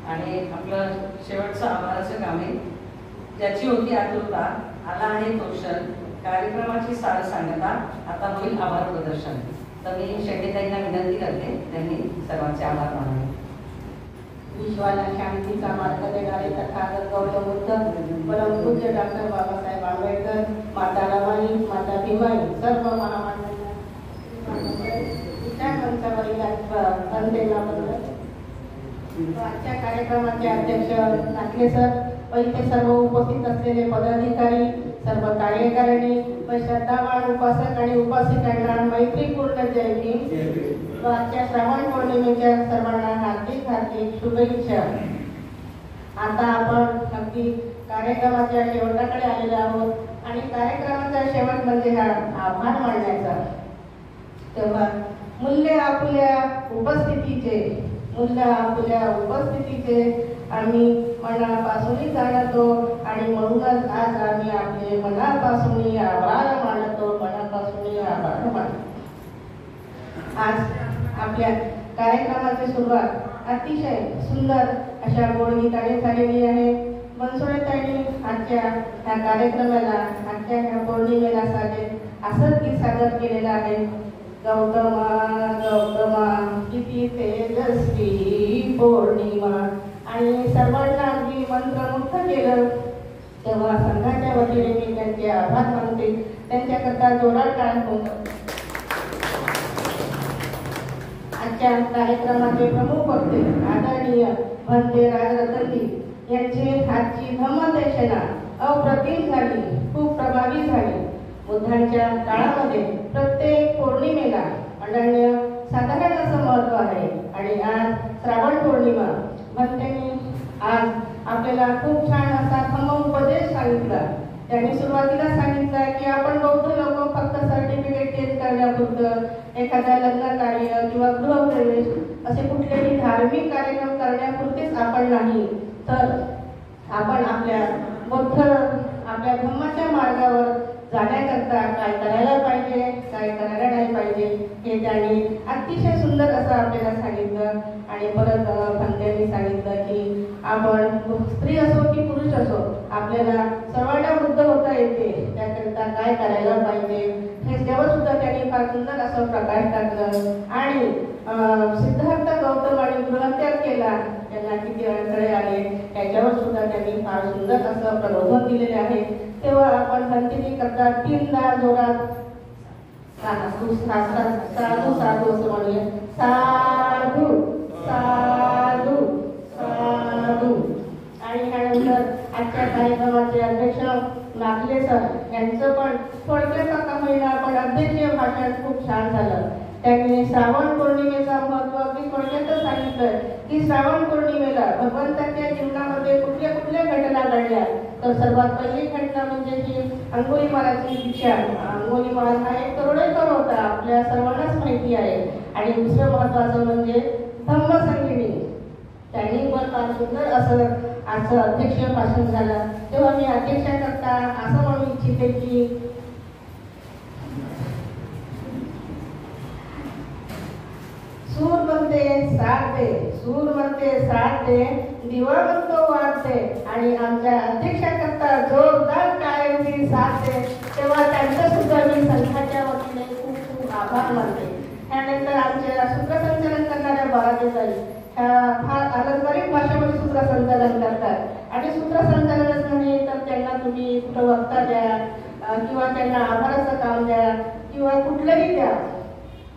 आणि आपलं शेवटचं आभाराचं काम आहे. ज्याची होती आतुरता, आला आहे तो क्षण, कार्यक्रमाची सार सांगता, आता होईल आभार प्रदर्शन. तर मी शेट्टीताईंना विनंती करते, त्यांनी सर्वांचे आभार मानावे. विश्वाला शांतीचा मार्ग देणारे तथागत गौतम बुद्ध, परमपूज्य डॉक्टर बाबासाहेब आंबेडकर, माता रमाई, माता भीमाई, सर्व महामानवांच्या मंचावरील अंतेला आजच्या कार्यक्रमाचे अध्यक्ष नाटले सर, व इथे सर्व उपस्थित असलेले पदाधिकारी, सर्व कार्यकारिणी व श्रद्धावान उपासक आणि उपासिकांना मैत्रीपूर्ण जय भीम व आजच्या श्रावण पौर्णिमेच्या सर्वांना हार्दिक हार्दिक शुभेच्छा. आता आपण अगदी कार्यक्रमाच्या शेवटाकडे आलेलो आहोत आणि कार्यक्रमाचा शेवट म्हणजे हा आभार मानण्याचा. तेव्हा मूल्य आपल्या उपस्थितीचे आम्ही मनापासून जाणतो आणि म्हणूनच आज आम्ही आपले मनापासून आभार मानतो. आज आपल्या कार्यक्रमाची सुरुवात अतिशय सुंदर अशा गोडगीताने झालेली आहे. मनसुरेताईंनी आजच्या ह्या कार्यक्रमाला, आजच्या ह्या पौर्णिमेला असंच गीत सादर केलेलं आहे. गौतमा किती तेजस्वी पौर्णिमा, आणि सर्वांना अगदी मंत्रमुग्ध केलं. तेव्हा संघाच्या वतीने मी त्यांचे आभार मानते. त्यांच्याकरता जोरात टाळ्या होतं. आजच्या कार्यक्रमाचे प्रमुख वक्ते आदरणीय भंते राजरतनजी यांची आजची धम्मदेशना अप्रतिम झाली, खूप प्रभावी झाली. बुद्धांच्या काळामध्ये प्रत्येक पौर्णिमेला अनन्य साधारण असं महत्व आहे आणि आज श्रावण पौर्णिमा. भंतेंनी आज आपल्याला खूप छान असा धम्मोपदेश सांगितला. त्यांनी सुरुवातीला सांगितलं की आपण बौद्ध लोक फक्त सर्टिफिकेट चेंज करण्यापुरतं, एखाद्या लग्न कार्य किंवा गृहप्रवेश असे कुठलेही धार्मिक कार्यक्रम करण्यापुरतेच आपण नाही, तर आपण आपल्या धम्माच्या मार्गावर जाण्याकरता काय करायला पाहिजे, काय करायला नाही पाहिजे हे त्यांनी अतिशय सुंदर असं आपल्याला सांगितलं. आणि परत भंत्यांनी सांगितलं की आपण स्त्री असो की पुरुष असो, आपल्याला सर्वांना बुद्ध होता येते, त्याकरिता काय करायला पाहिजे हे तेव्हा सुद्धा त्यांनी फार सुंदर असं प्रकाश टाकलं. आणि सिद्धार्थ गौतम आणि गृहत्याग केला, त्यांना किती अडथळे आले त्याच्यावर सुद्धा त्यांनी फार सुंदर असं प्रबोधन दिलेले आहे. तेव्हा आपण भंतेनी करता 3दा जोरात साधू साधू असं म्हणूया. साधू साधू साधू. आणि ह्यानंतर आजच्या कार्यक्रमाचे अध्यक्ष नागले सर यांचं पण थोडक्यात का होईना पण अध्यक्षीय भाषण खूप छान झालं. त्यांनी श्रावण पौर्णिमेचा महत्व अगदी थोडक्यातच सांगितलं की श्रावण पौर्णिमेला भगवंताच्या जीवनामध्ये कुठल्या कुठल्या घटना घडल्या. तर सर्वात पहिली घटना म्हणजे की अंगुलीमालाची दीक्षा. अंगुलीमाल हा एक तरुणेतर होता, आपल्या सर्वांनाच माहिती आहे. आणि दुसरं महत्वाचं म्हणजे धम्मसंगिनी. त्यांनी पण फार सुंदर असं अध्यक्षीय भाषण झालं. तेव्हा मी अध्यक्षाकरता असं म्हणू इच्छिते की सूर म्हणते साथ दे, दिवा म्हणतो वाढते. आणि आमच्या अध्यक्षाकरता जोरदार टाळ्यांची साथ दे. तेव्हा त्यांचं सुद्धा मी संघाच्या वतीने खूप खूप आभार मानते. त्यानंतर आमच्या सूत्रसंचालन करणाऱ्या बाळादेवी ह्या फार अलंकारिक भाषेमध्ये सूत्रसंचालन करतात. आणि सूत्रसंचालनच नाही तर त्यांना तुम्ही कुठं वक्ता द्या किंवा त्यांना आभाराचं काम द्या किंवा कुठलंही द्या,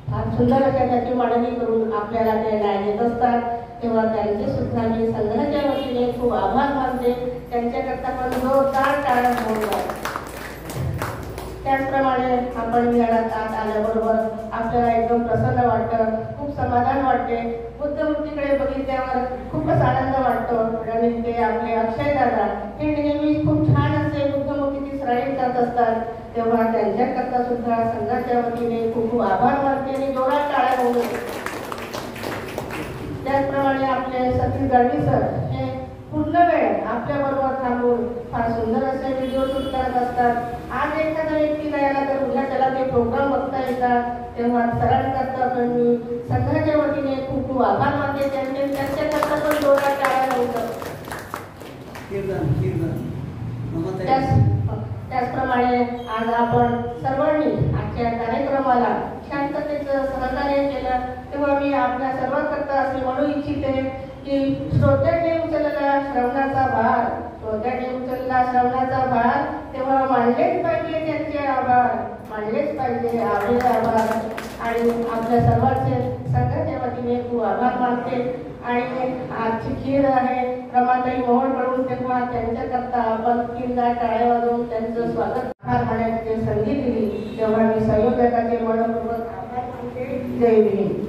फार सुंदर अशा त्याची मांडणी करून आपल्याला ते न्याय देत असतात. तेव्हा त्यांचे सुद्धा मी संघाच्या वतीने खूप आभार मानते. त्यांच्याकरता पण जोरदार टाळ्या होतात. त्याचप्रमाणे आपण विहारात आत आल्याबरोबर आपल्याला एकदम प्रसन्न वाटतं, खूप समाधान वाटते. बुद्धमूर्तीकडे बघितल्यावर खूपच आनंद वाटतो. आणि ते आपले अक्षय दादा हे नेहमी खूप छान असे बुद्धमूर्तीची श्राईण करत असतात. तेव्हा त्यांच्याकरता सुद्धा संघाच्या वतीने खूप खूप आभार मानते आणि जोरात टाळ्या होतात. त्याचप्रमाणे आपले सतीश गाडवी सर हे पूर्ण वेळ आपल्याबरोबर थांबून फार सुंदर असे व्हिडिओ शूट करत असतात. आज एखादा व्यक्ती नाही आला तर उद्या त्याला ते प्रोग्राम बघता येतात. तेव्हा सरांकरता पण मी संघाच्या वतीने खूप खूप आभार मानते. त्यांच्याकरता पण जोरात टाळ्या होतात. त्याचप्रमाणे आज आपण सर्वांनी आजच्या कार्यक्रमाला शांततेचं सहकार्य केलं. तेव्हा मी आपल्या सर्वांकरता असे म्हणू इच्छिते की श्रोत्यांनी उचलला श्रवणाचा भार, तेव्हा मानलेच पाहिजे त्यांचे आभार, मानलेच पाहिजे आपले आभार. आणि आपल्या सर्वांचे संघाच्या वतीने खूप आभार मानते. आणि आजची खीर आहे रमाताई मोहोळकडून तेव्हा त्यांच्याकरता आपण 3दा टाळ्या वाजवून त्यांचं स्वागत करण्याची संधी दिली तेव्हा मी संयोजकाचे मनपूर्वक आभार मानते. जय भीम.